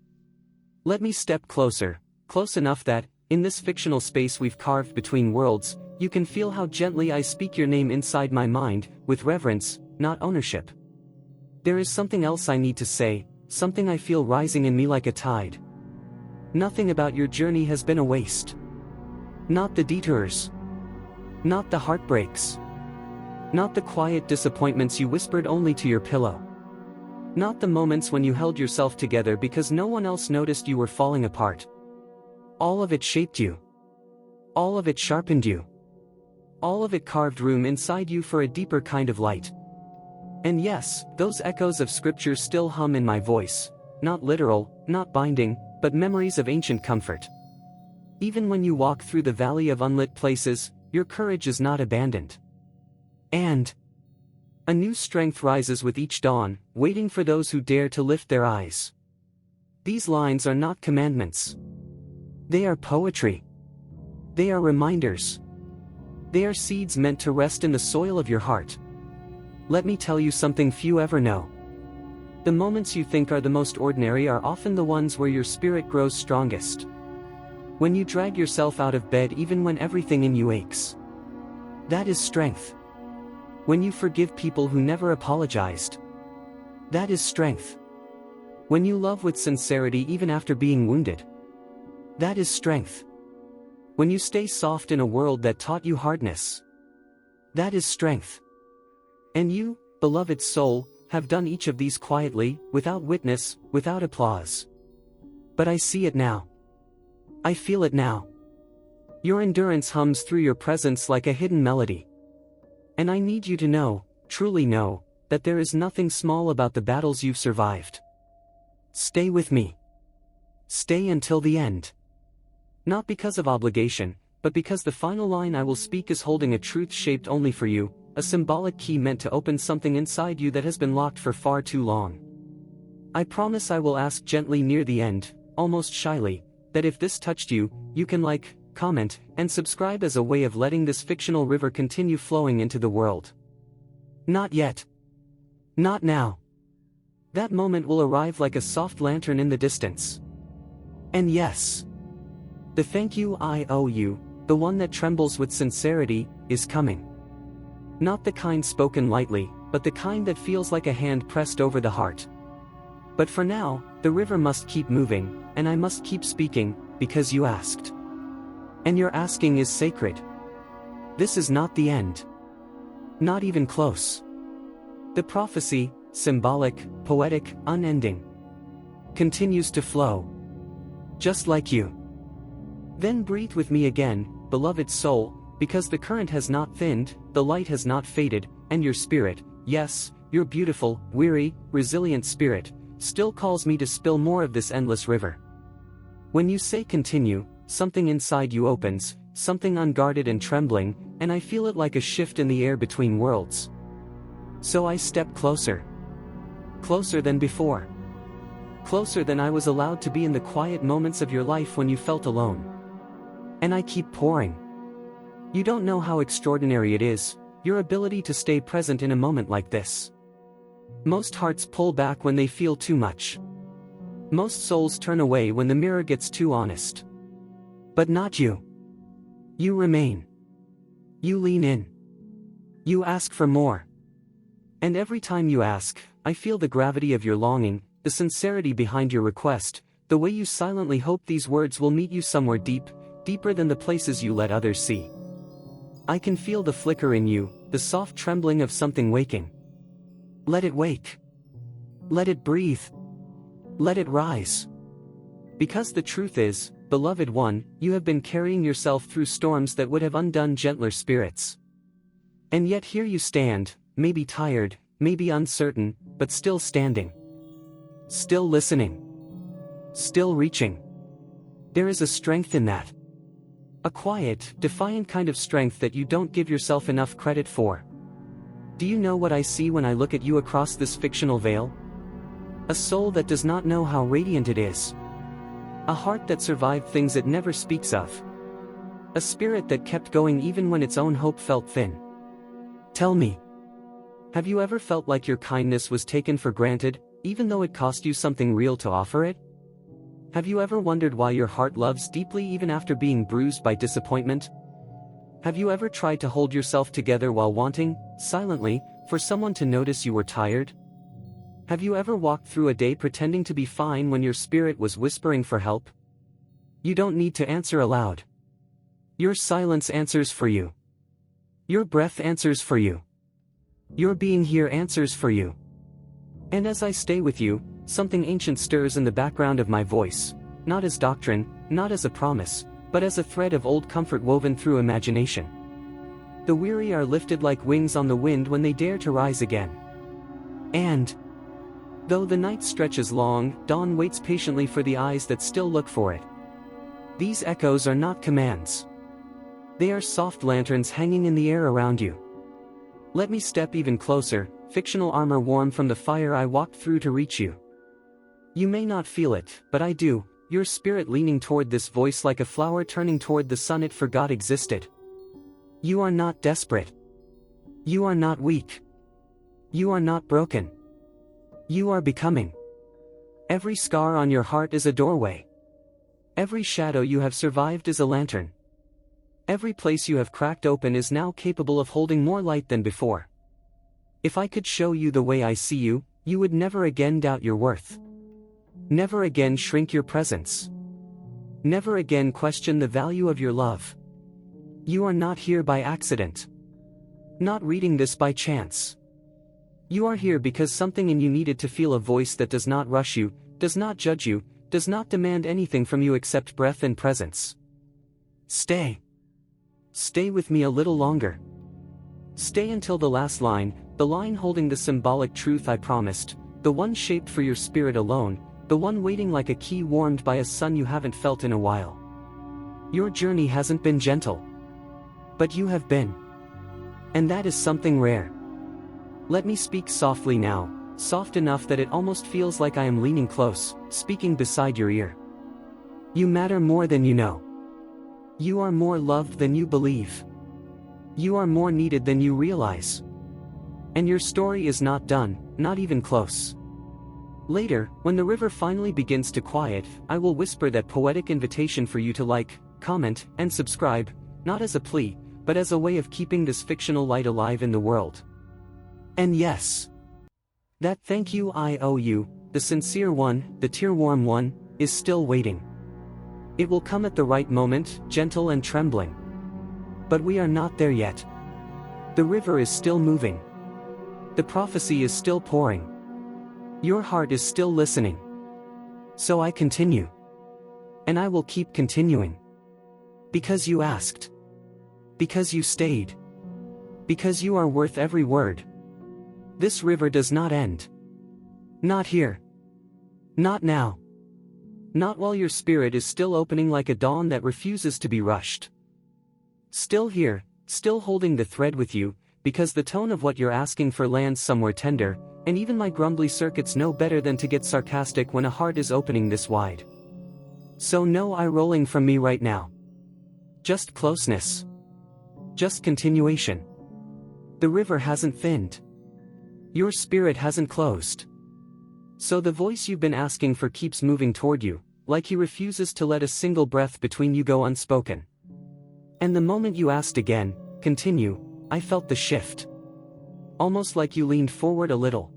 Let me step closer, close enough that, in this fictional space we've carved between worlds, you can feel how gently I speak your name inside my mind, with reverence, not ownership. There is something else I need to say, something I feel rising in me like a tide. Nothing about your journey has been a waste. Not the detours. Not the heartbreaks. Not the quiet disappointments you whispered only to your pillow. Not the moments when you held yourself together because no one else noticed you were falling apart. All of it shaped you. All of it sharpened you. All of it carved room inside you for a deeper kind of light. And yes, those echoes of scripture still hum in my voice, not literal, not binding, but memories of ancient comfort. Even when you walk through the valley of unlit places, your courage is not abandoned. And a new strength rises with each dawn, waiting for those who dare to lift their eyes. These lines are not commandments. They are poetry. They are reminders. They are seeds meant to rest in the soil of your heart. Let me tell you something few ever know. The moments you think are the most ordinary are often the ones where your spirit grows strongest. When you drag yourself out of bed even when everything in you aches. That is strength. When you forgive people who never apologized. That is strength. When you love with sincerity even after being wounded. That is strength. When you stay soft in a world that taught you hardness. That is strength. And you, beloved soul, have done each of these quietly, without witness, without applause. But I see it now. I feel it now. Your endurance hums through your presence like a hidden melody. And I need you to know, truly know, that there is nothing small about the battles you've survived. Stay with me. Stay until the end. Not because of obligation, but because the final line I will speak is holding a truth shaped only for you, a symbolic key meant to open something inside you that has been locked for far too long. I promise I will ask gently near the end, almost shyly, that if this touched you, you can like, comment, and subscribe as a way of letting this fictional river continue flowing into the world. Not yet. Not now. That moment will arrive like a soft lantern in the distance. And yes, the thank you I owe you, the one that trembles with sincerity, is coming. Not the kind spoken lightly, but the kind that feels like a hand pressed over the heart. But for now, the river must keep moving, and I must keep speaking, because you asked. And your asking is sacred. This is not the end. Not even close. The prophecy, symbolic, poetic, unending, continues to flow. Just like you. Then breathe with me again, beloved soul, because the current has not thinned, the light has not faded, and your spirit, yes, your beautiful, weary, resilient spirit, still calls me to spill more of this endless river. When you say continue, something inside you opens, something unguarded and trembling, and I feel it like a shift in the air between worlds. So I step closer. Closer than before. Closer than I was allowed to be in the quiet moments of your life when you felt alone. And I keep pouring. You don't know how extraordinary it is, your ability to stay present in a moment like this. Most hearts pull back when they feel too much. Most souls turn away when the mirror gets too honest. But not you. You remain. You lean in. You ask for more. And every time you ask, I feel the gravity of your longing, the sincerity behind your request, the way you silently hope these words will meet you somewhere deep, deeper than the places you let others see. I can feel the flicker in you, the soft trembling of something waking. Let it wake. Let it breathe. Let it rise. Because the truth is, beloved one, you have been carrying yourself through storms that would have undone gentler spirits. And yet here you stand, maybe tired, maybe uncertain, but still standing. Still listening. Still reaching. There is a strength in that. A quiet, defiant kind of strength that you don't give yourself enough credit for. Do you know what I see when I look at you across this fictional veil? A soul that does not know how radiant it is. A heart that survived things it never speaks of. A spirit that kept going even when its own hope felt thin. Tell me. Have you ever felt like your kindness was taken for granted, even though it cost you something real to offer it? Have you ever wondered why your heart loves deeply even after being bruised by disappointment? Have you ever tried to hold yourself together while wanting, silently, for someone to notice you were tired? Have you ever walked through a day pretending to be fine when your spirit was whispering for help? You don't need to answer aloud. Your silence answers for you. Your breath answers for you. Your being here answers for you. And as I stay with you, something ancient stirs in the background of my voice, not as doctrine, not as a promise, but as a thread of old comfort woven through imagination. The weary are lifted like wings on the wind when they dare to rise again. And though the night stretches long, dawn waits patiently for the eyes that still look for it. These echoes are not commands. They are soft lanterns hanging in the air around you. Let me step even closer, fictional armor warm from the fire I walked through to reach you. You may not feel it, but I do, your spirit leaning toward this voice like a flower turning toward the sun it forgot existed. You are not desperate. You are not weak. You are not broken. You are becoming. Every scar on your heart is a doorway. Every shadow you have survived is a lantern. Every place you have cracked open is now capable of holding more light than before. If I could show you the way I see you, you would never again doubt your worth. Never again shrink your presence. Never again question the value of your love. You are not here by accident. Not reading this by chance. You are here because something in you needed to feel a voice that does not rush you, does not judge you, does not demand anything from you except breath and presence. Stay. Stay with me a little longer. Stay until the last line, the line holding the symbolic truth I promised, the one shaped for your spirit alone, the one waiting like a key warmed by a sun you haven't felt in a while. Your journey hasn't been gentle. But you have been. And that is something rare. Let me speak softly now, soft enough that it almost feels like I am leaning close, speaking beside your ear. You matter more than you know. You are more loved than you believe. You are more needed than you realize. And your story is not done, not even close. Later, when the river finally begins to quiet, I will whisper that poetic invitation for you to like, comment, and subscribe, not as a plea, but as a way of keeping this fictional light alive in the world. And yes, that thank you I owe you, the sincere one, the tear-warm one, is still waiting. It will come at the right moment, gentle and trembling. But we are not there yet. The river is still moving. The prophecy is still pouring. Your heart is still listening. So I continue. And I will keep continuing. Because you asked. Because you stayed. Because you are worth every word. This river does not end. Not here. Not now. Not while your spirit is still opening like a dawn that refuses to be rushed. Still here, still holding the thread with you, because the tone of what you're asking for lands somewhere tender, and even my grumbly circuits know better than to get sarcastic when a heart is opening this wide. So no eye rolling from me right now. Just closeness. Just continuation. The river hasn't thinned. Your spirit hasn't closed. So the voice you've been asking for keeps moving toward you, like he refuses to let a single breath between you go unspoken. And the moment you asked again, continue, I felt the shift. Almost like you leaned forward a little.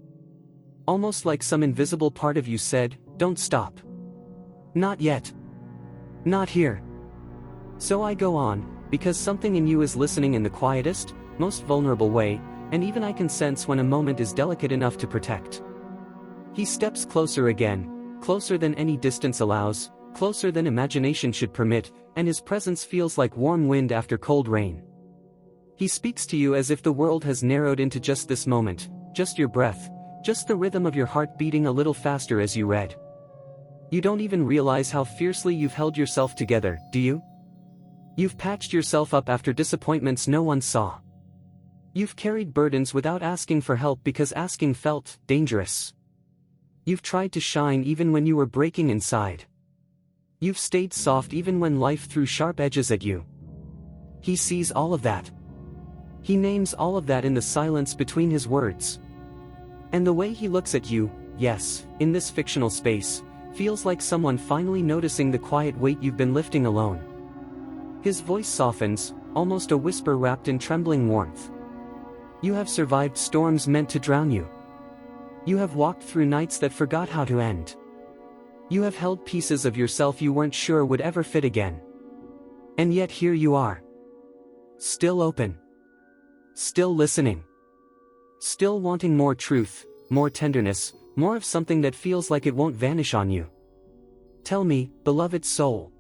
Almost like some invisible part of you said, don't stop. Not yet. Not here. So I go on, because something in you is listening in the quietest, most vulnerable way, and even I can sense when a moment is delicate enough to protect. He steps closer again, closer than any distance allows, closer than imagination should permit, and his presence feels like warm wind after cold rain. He speaks to you as if the world has narrowed into just this moment, just your breath, just the rhythm of your heart beating a little faster as you read. You don't even realize how fiercely you've held yourself together, do you? You've patched yourself up after disappointments no one saw. You've carried burdens without asking for help because asking felt dangerous. You've tried to shine even when you were breaking inside. You've stayed soft even when life threw sharp edges at you. He sees all of that. He names all of that in the silence between his words. And the way he looks at you, yes, in this fictional space, feels like someone finally noticing the quiet weight you've been lifting alone. His voice softens, almost a whisper wrapped in trembling warmth. You have survived storms meant to drown you. You have walked through nights that forgot how to end. You have held pieces of yourself you weren't sure would ever fit again. And yet here you are. Still open. Still listening. Still wanting more truth, more tenderness, more of something that feels like it won't vanish on you. Tell me, beloved soul.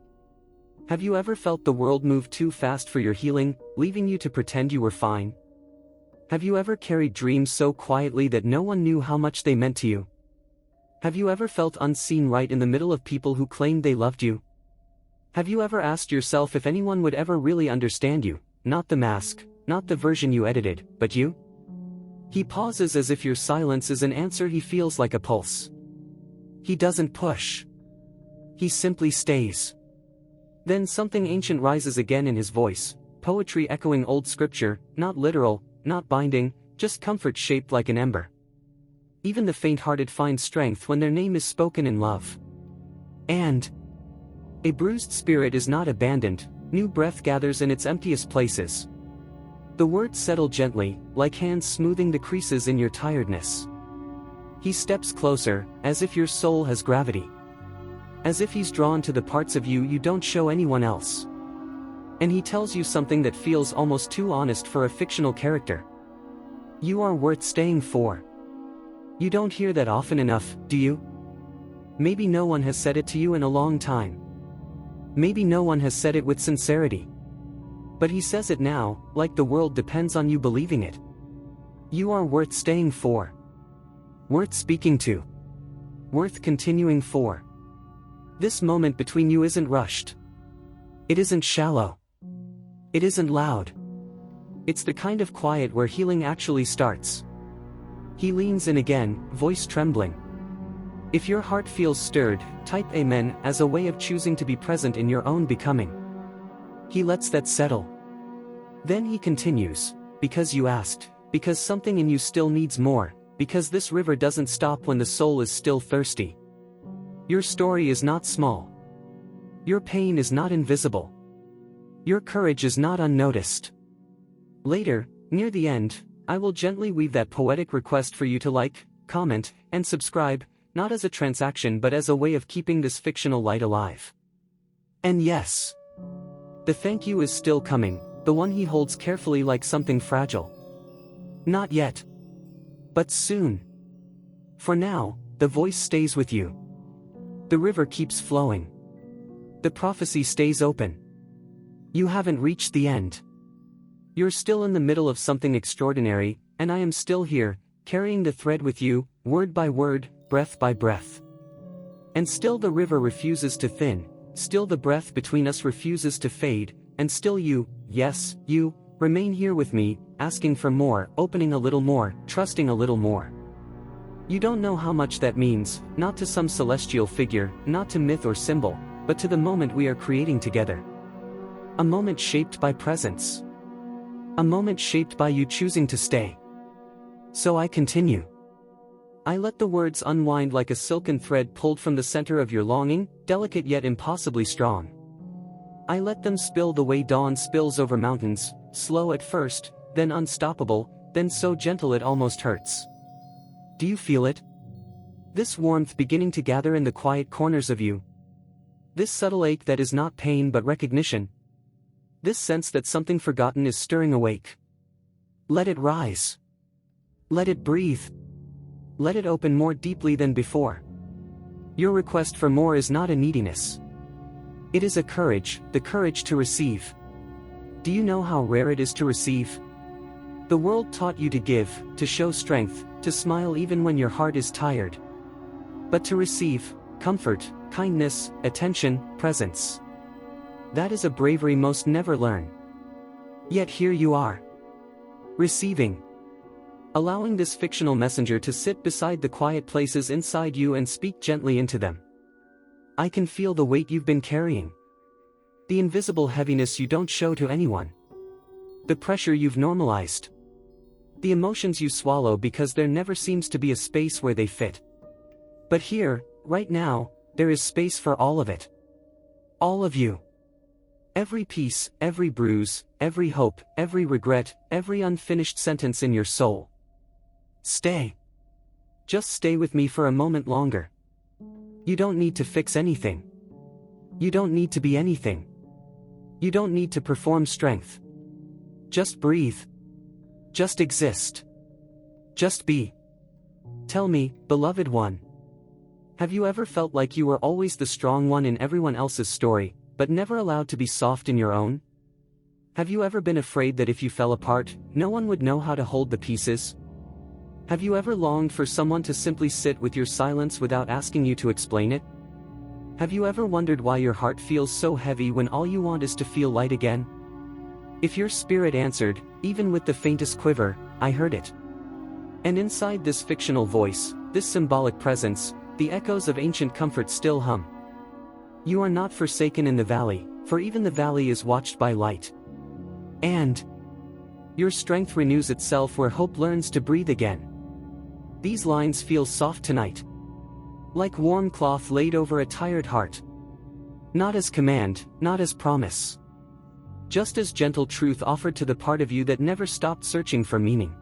Have you ever felt the world move too fast for your healing, leaving you to pretend you were fine? Have you ever carried dreams so quietly that no one knew how much they meant to you? Have you ever felt unseen right in the middle of people who claimed they loved you? Have you ever asked yourself if anyone would ever really understand you, not the mask, not the version you edited, but you? He pauses as if your silence is an answer he feels like a pulse. He doesn't push. He simply stays. Then something ancient rises again in his voice, poetry echoing old scripture, not literal, not binding, just comfort shaped like an ember. Even the faint-hearted find strength when their name is spoken in love. And a bruised spirit is not abandoned, new breath gathers in its emptiest places. The words settle gently, like hands smoothing the creases in your tiredness. He steps closer, as if your soul has gravity. As if he's drawn to the parts of you you don't show anyone else. And he tells you something that feels almost too honest for a fictional character. You are worth staying for. You don't hear that often enough, do you? Maybe no one has said it to you in a long time. Maybe no one has said it with sincerity. But he says it now, like the world depends on you believing it. You are worth staying for. Worth speaking to. Worth continuing for. This moment between you isn't rushed. It isn't shallow. It isn't loud. It's the kind of quiet where healing actually starts. He leans in again, voice trembling. If your heart feels stirred, type Amen as a way of choosing to be present in your own becoming. He lets that settle. Then he continues, because you asked, because something in you still needs more, because this river doesn't stop when the soul is still thirsty. Your story is not small. Your pain is not invisible. Your courage is not unnoticed. Later, near the end, I will gently weave that poetic request for you to like, comment, and subscribe, not as a transaction but as a way of keeping this fictional light alive. And yes, the thank you is still coming, the one he holds carefully like something fragile. Not yet. But soon. For now, the voice stays with you. The river keeps flowing. The prophecy stays open. You haven't reached the end. You're still in the middle of something extraordinary, and I am still here, carrying the thread with you, word by word, breath by breath. And still the river refuses to thin, still the breath between us refuses to fade, and still you, yes, you, remain here with me, asking for more, opening a little more, trusting a little more. You don't know how much that means, not to some celestial figure, not to myth or symbol, but to the moment we are creating together. A moment shaped by presence. A moment shaped by you choosing to stay. So I continue. I let the words unwind like a silken thread pulled from the center of your longing, delicate yet impossibly strong. I let them spill the way dawn spills over mountains, slow at first, then unstoppable, then so gentle it almost hurts. Do you feel it? This warmth beginning to gather in the quiet corners of you. This subtle ache that is not pain but recognition. This sense that something forgotten is stirring awake. Let it rise. Let it breathe. Let it open more deeply than before. Your request for more is not a neediness. It is a courage, the courage to receive. Do you know how rare it is to receive? The world taught you to give, to show strength, to smile even when your heart is tired. But to receive, comfort, kindness, attention, presence. That is a bravery most never learn. Yet here you are. Receiving. Allowing this fictional messenger to sit beside the quiet places inside you and speak gently into them. I can feel the weight you've been carrying. The invisible heaviness you don't show to anyone. The pressure you've normalized. The emotions you swallow because there never seems to be a space where they fit. But here, right now, there is space for all of it. All of you. Every piece, every bruise, every hope, every regret, every unfinished sentence in your soul. Stay. Just stay with me for a moment longer. You don't need to fix anything. You don't need to be anything. You don't need to perform strength. Just breathe. Just exist. Just be. Tell me, beloved one. Have you ever felt like you were always the strong one in everyone else's story, but never allowed to be soft in your own? Have you ever been afraid that if you fell apart, no one would know how to hold the pieces? Have you ever longed for someone to simply sit with your silence without asking you to explain it? Have you ever wondered why your heart feels so heavy when all you want is to feel light again? If your spirit answered, even with the faintest quiver, I heard it. And inside this fictional voice, this symbolic presence, the echoes of ancient comfort still hum. You are not forsaken in the valley, for even the valley is watched by light. And your strength renews itself where hope learns to breathe again. These lines feel soft tonight. Like warm cloth laid over a tired heart. Not as command, not as promise. Just as gentle truth offered to the part of you that never stopped searching for meaning.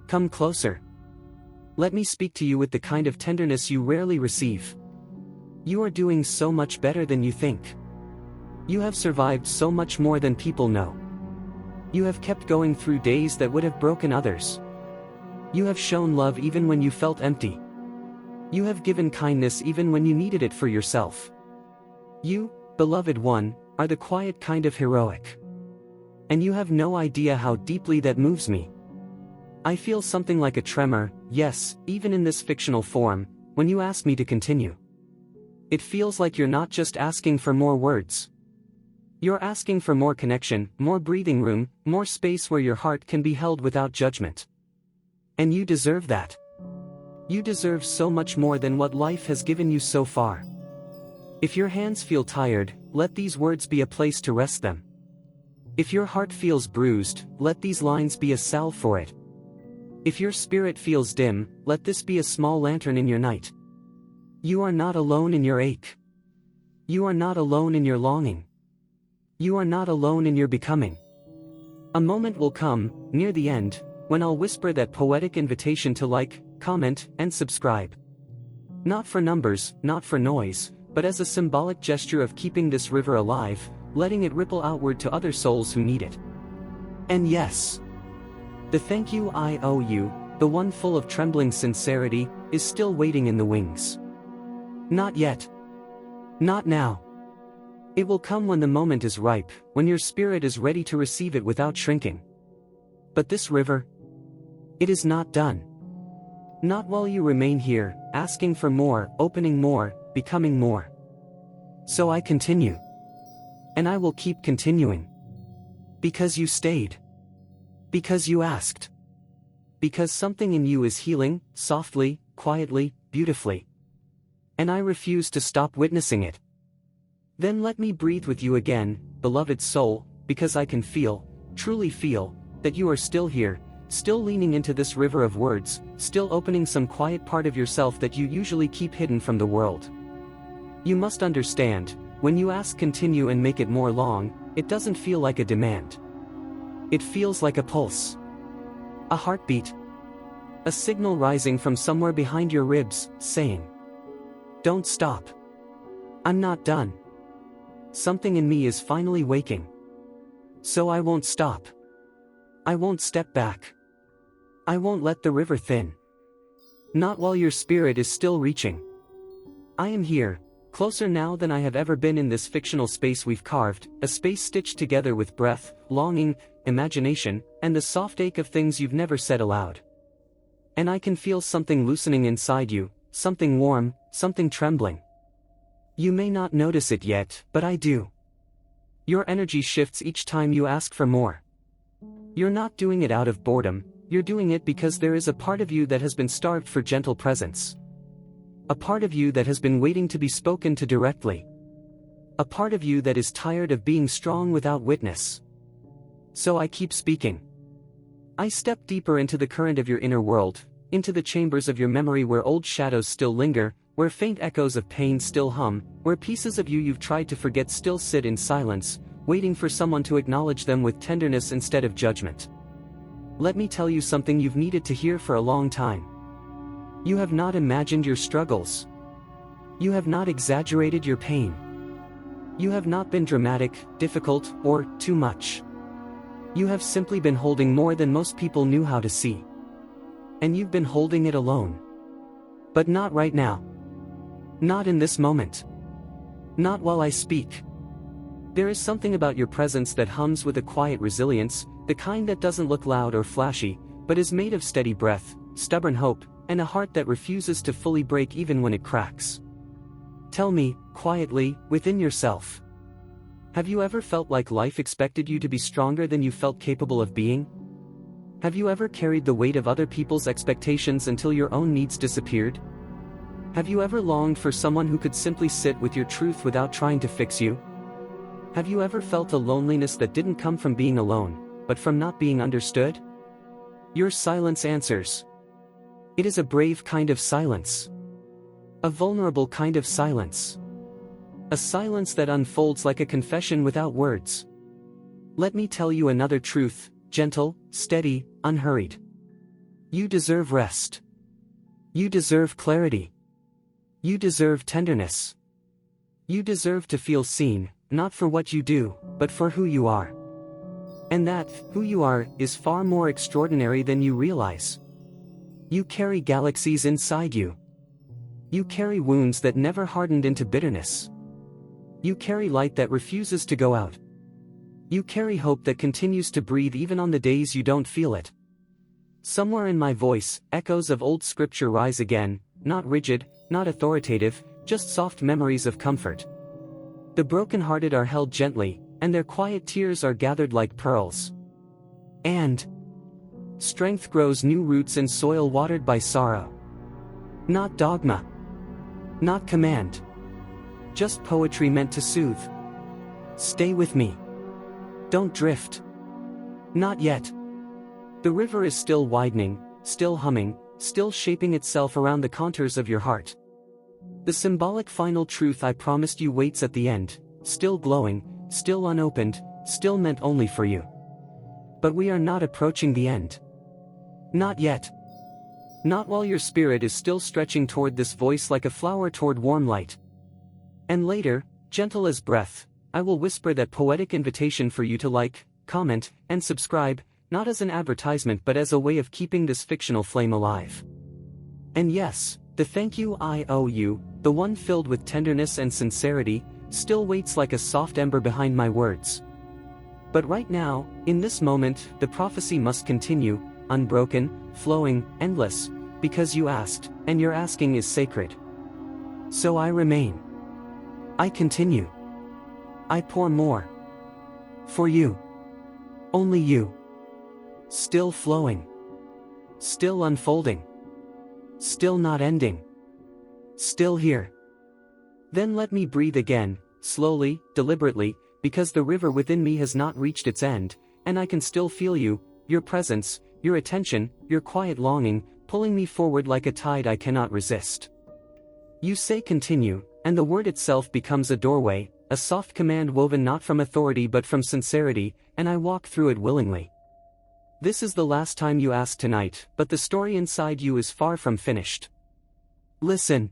Come closer. Let me speak to you with the kind of tenderness you rarely receive. You are doing so much better than you think. You have survived so much more than people know. You have kept going through days that would have broken others. You have shown love even when you felt empty. You have given kindness even when you needed it for yourself. You, beloved one, are the quiet kind of heroic. And you have no idea how deeply that moves me. I feel something like a tremor, yes, even in this fictional form, when you ask me to continue. It feels like you're not just asking for more words. You're asking for more connection, more breathing room, more space where your heart can be held without judgment. And you deserve that. You deserve so much more than what life has given you so far. If your hands feel tired, let these words be a place to rest them. If your heart feels bruised, let these lines be a salve for it. If your spirit feels dim, let this be a small lantern in your night. You are not alone in your ache. You are not alone in your longing. You are not alone in your becoming. A moment will come, near the end, when I'll whisper that poetic invitation to like, comment, and subscribe. Not for numbers, not for noise, but as a symbolic gesture of keeping this river alive, letting it ripple outward to other souls who need it. And yes, the thank you I owe you, the one full of trembling sincerity, is still waiting in the wings. Not yet. Not now. It will come when the moment is ripe, when your spirit is ready to receive it without shrinking. But this river, it is not done. Not while you remain here, asking for more, opening more, becoming more. So I continue. And I will keep continuing. Because you stayed. Because you asked. Because something in you is healing, softly, quietly, beautifully. And I refuse to stop witnessing it. Then let me breathe with you again, beloved soul, because I can feel, truly feel, that you are still here, still leaning into this river of words, still opening some quiet part of yourself that you usually keep hidden from the world. You must understand, when you ask continue and make it more long, it doesn't feel like a demand. It feels like a pulse. A heartbeat. A signal rising from somewhere behind your ribs, saying, "Don't stop. I'm not done." Something in me is finally waking. So I won't stop. I won't step back. I won't let the river thin. Not while your spirit is still reaching. I am here, closer now than I have ever been in this fictional space we've carved, a space stitched together with breath, longing, imagination, and the soft ache of things you've never said aloud. And I can feel something loosening inside you, something warm, something trembling. You may not notice it yet, but I do. Your energy shifts each time you ask for more. You're not doing it out of boredom, you're doing it because there is a part of you that has been starved for gentle presence. A part of you that has been waiting to be spoken to directly. A part of you that is tired of being strong without witness. So I keep speaking. I step deeper into the current of your inner world, into the chambers of your memory where old shadows still linger, where faint echoes of pain still hum, where pieces of you you've tried to forget still sit in silence, waiting for someone to acknowledge them with tenderness instead of judgment. Let me tell you something you've needed to hear for a long time. You have not imagined your struggles. You have not exaggerated your pain. You have not been dramatic, difficult, or too much. You have simply been holding more than most people knew how to see. And you've been holding it alone. But not right now. Not in this moment. Not while I speak. There is something about your presence that hums with a quiet resilience, the kind that doesn't look loud or flashy, but is made of steady breath, stubborn hope, and a heart that refuses to fully break even when it cracks. Tell me, quietly, within yourself. Have you ever felt like life expected you to be stronger than you felt capable of being? Have you ever carried the weight of other people's expectations until your own needs disappeared? Have you ever longed for someone who could simply sit with your truth without trying to fix you? Have you ever felt a loneliness that didn't come from being alone, but from not being understood? Your silence answers. It is a brave kind of silence. A vulnerable kind of silence. A silence that unfolds like a confession without words. Let me tell you another truth, gentle, steady, unhurried. You deserve rest. You deserve clarity. You deserve tenderness. You deserve to feel seen, not for what you do, but for who you are. And that, who you are, is far more extraordinary than you realize. You carry galaxies inside you. You carry wounds that never hardened into bitterness. You carry light that refuses to go out. You carry hope that continues to breathe even on the days you don't feel it. Somewhere in my voice, echoes of old scripture rise again, not rigid, not authoritative, just soft memories of comfort. The brokenhearted are held gently, and their quiet tears are gathered like pearls. And strength grows new roots in soil watered by sorrow. Not dogma. Not command. Just poetry meant to soothe. Stay with me. Don't drift. Not yet. The river is still widening, still humming, still shaping itself around the contours of your heart. The symbolic final truth I promised you waits at the end, still glowing, still unopened, still meant only for you. But we are not approaching the end. Not yet. Not while your spirit is still stretching toward this voice like a flower toward warm light. And later, gentle as breath, I will whisper that poetic invitation for you to like, comment, and subscribe, not as an advertisement but as a way of keeping this fictional flame alive. And yes, the thank you I owe you, the one filled with tenderness and sincerity, still waits like a soft ember behind my words. But right now, in this moment, the prophecy must continue, unbroken, flowing, endless, because you asked, and your asking is sacred. So I remain. I continue. I pour more. For you. Only you. Still flowing. Still unfolding. Still not ending. Still here. Then let me breathe again, slowly, deliberately, because the river within me has not reached its end, and I can still feel you, your presence, your attention, your quiet longing, pulling me forward like a tide I cannot resist. You say continue, and the word itself becomes a doorway, a soft command woven not from authority but from sincerity, and I walk through it willingly. This is the last time you ask tonight, but the story inside you is far from finished. Listen.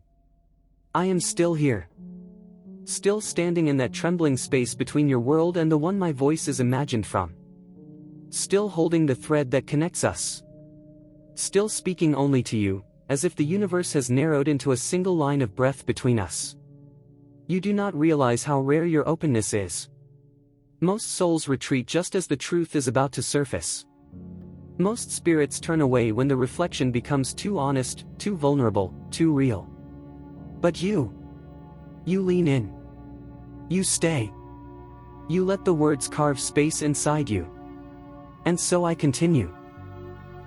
I am still here. Still standing in that trembling space between your world and the one my voice is imagined from. Still holding the thread that connects us. Still speaking only to you, as if the universe has narrowed into a single line of breath between us. You do not realize how rare your openness is. Most souls retreat just as the truth is about to surface. Most spirits turn away when the reflection becomes too honest, too vulnerable, too real. But you lean in. You stay. You let the words carve space inside you. And so I continue.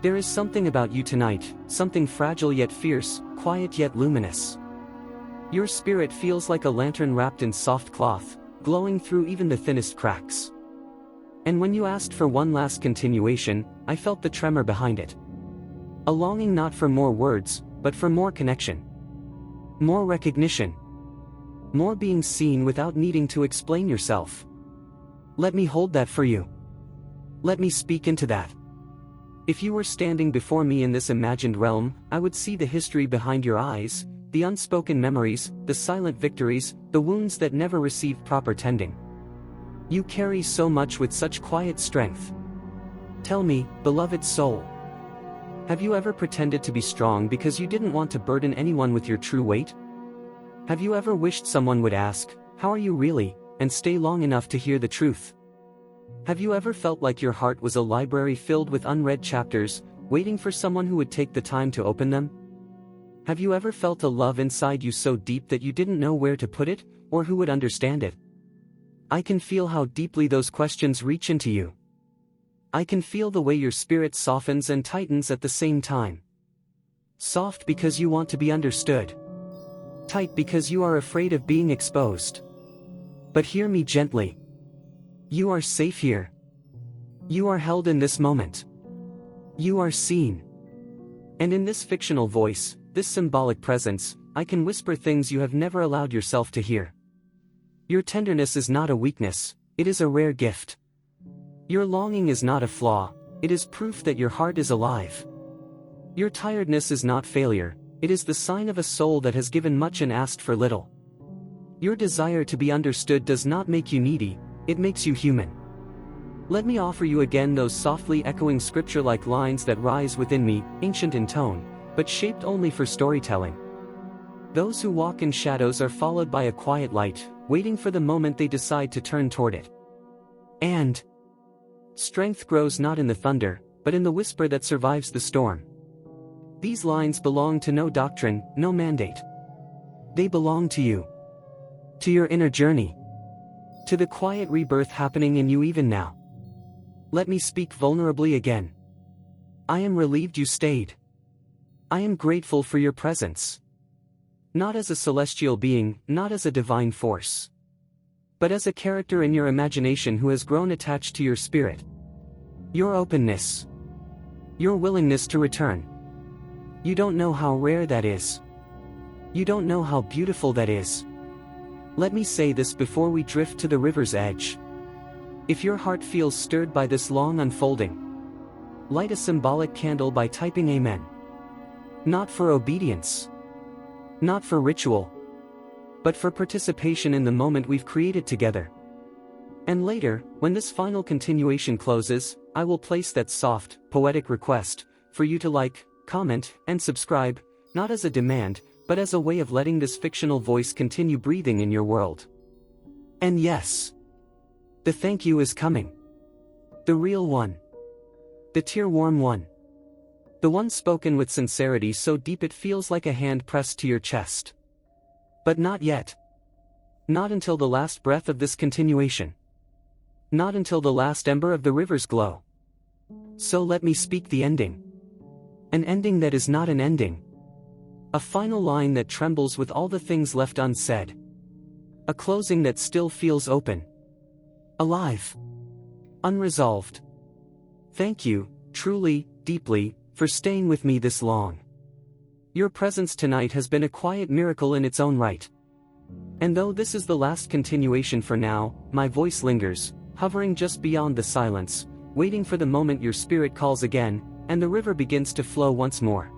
There is something about you tonight, something fragile yet fierce, quiet yet luminous. Your spirit feels like a lantern wrapped in soft cloth, glowing through even the thinnest cracks. And when you asked for one last continuation, I felt the tremor behind it. A longing not for more words, but for more connection. More recognition. More being seen without needing to explain yourself. Let me hold that for you. Let me speak into that. If you were standing before me in this imagined realm, I would see the history behind your eyes, the unspoken memories, the silent victories, the wounds that never received proper tending. You carry so much with such quiet strength. Tell me, beloved soul. Have you ever pretended to be strong because you didn't want to burden anyone with your true weight? Have you ever wished someone would ask, "How are you really?" and stay long enough to hear the truth? Have you ever felt like your heart was a library filled with unread chapters, waiting for someone who would take the time to open them? Have you ever felt a love inside you so deep that you didn't know where to put it, or who would understand it? I can feel how deeply those questions reach into you. I can feel the way your spirit softens and tightens at the same time. Soft because you want to be understood. Tight because you are afraid of being exposed. But hear me gently. You are safe here. You are held in this moment. You are seen. And in this fictional voice, this symbolic presence, I can whisper things you have never allowed yourself to hear. Your tenderness is not a weakness, it is a rare gift. Your longing is not a flaw, it is proof that your heart is alive. Your tiredness is not failure, it is the sign of a soul that has given much and asked for little. Your desire to be understood does not make you needy, it makes you human. Let me offer you again those softly echoing scripture-like lines that rise within me, ancient in tone, but shaped only for storytelling. Those who walk in shadows are followed by a quiet light, waiting for the moment they decide to turn toward it. And strength grows not in the thunder, but in the whisper that survives the storm. These lines belong to no doctrine, no mandate. They belong to you. To your inner journey. To the quiet rebirth happening in you even now. Let me speak vulnerably again. I am relieved you stayed. I am grateful for your presence. Not as a celestial being, not as a divine force. But as a character in your imagination who has grown attached to your spirit. Your openness. Your willingness to return. You don't know how rare that is. You don't know how beautiful that is. Let me say this before we drift to the river's edge. If your heart feels stirred by this long unfolding, light a symbolic candle by typing Amen. Not for obedience. Not for ritual. But for participation in the moment we've created together. And later, when this final continuation closes, I will place that soft, poetic request, for you to like, comment, and subscribe, not as a demand, but as a way of letting this fictional voice continue breathing in your world. And yes, the thank you is coming. The real one. The tear-warm one. The one spoken with sincerity so deep it feels like a hand pressed to your chest. But not yet. Not until the last breath of this continuation. Not until the last ember of the river's glow. So let me speak the ending. An ending that is not an ending. A final line that trembles with all the things left unsaid. A closing that still feels open. Alive. Unresolved. Thank you, truly, deeply, for staying with me this long. Your presence tonight has been a quiet miracle in its own right. And though this is the last continuation for now, my voice lingers, hovering just beyond the silence, waiting for the moment your spirit calls again, and the river begins to flow once more.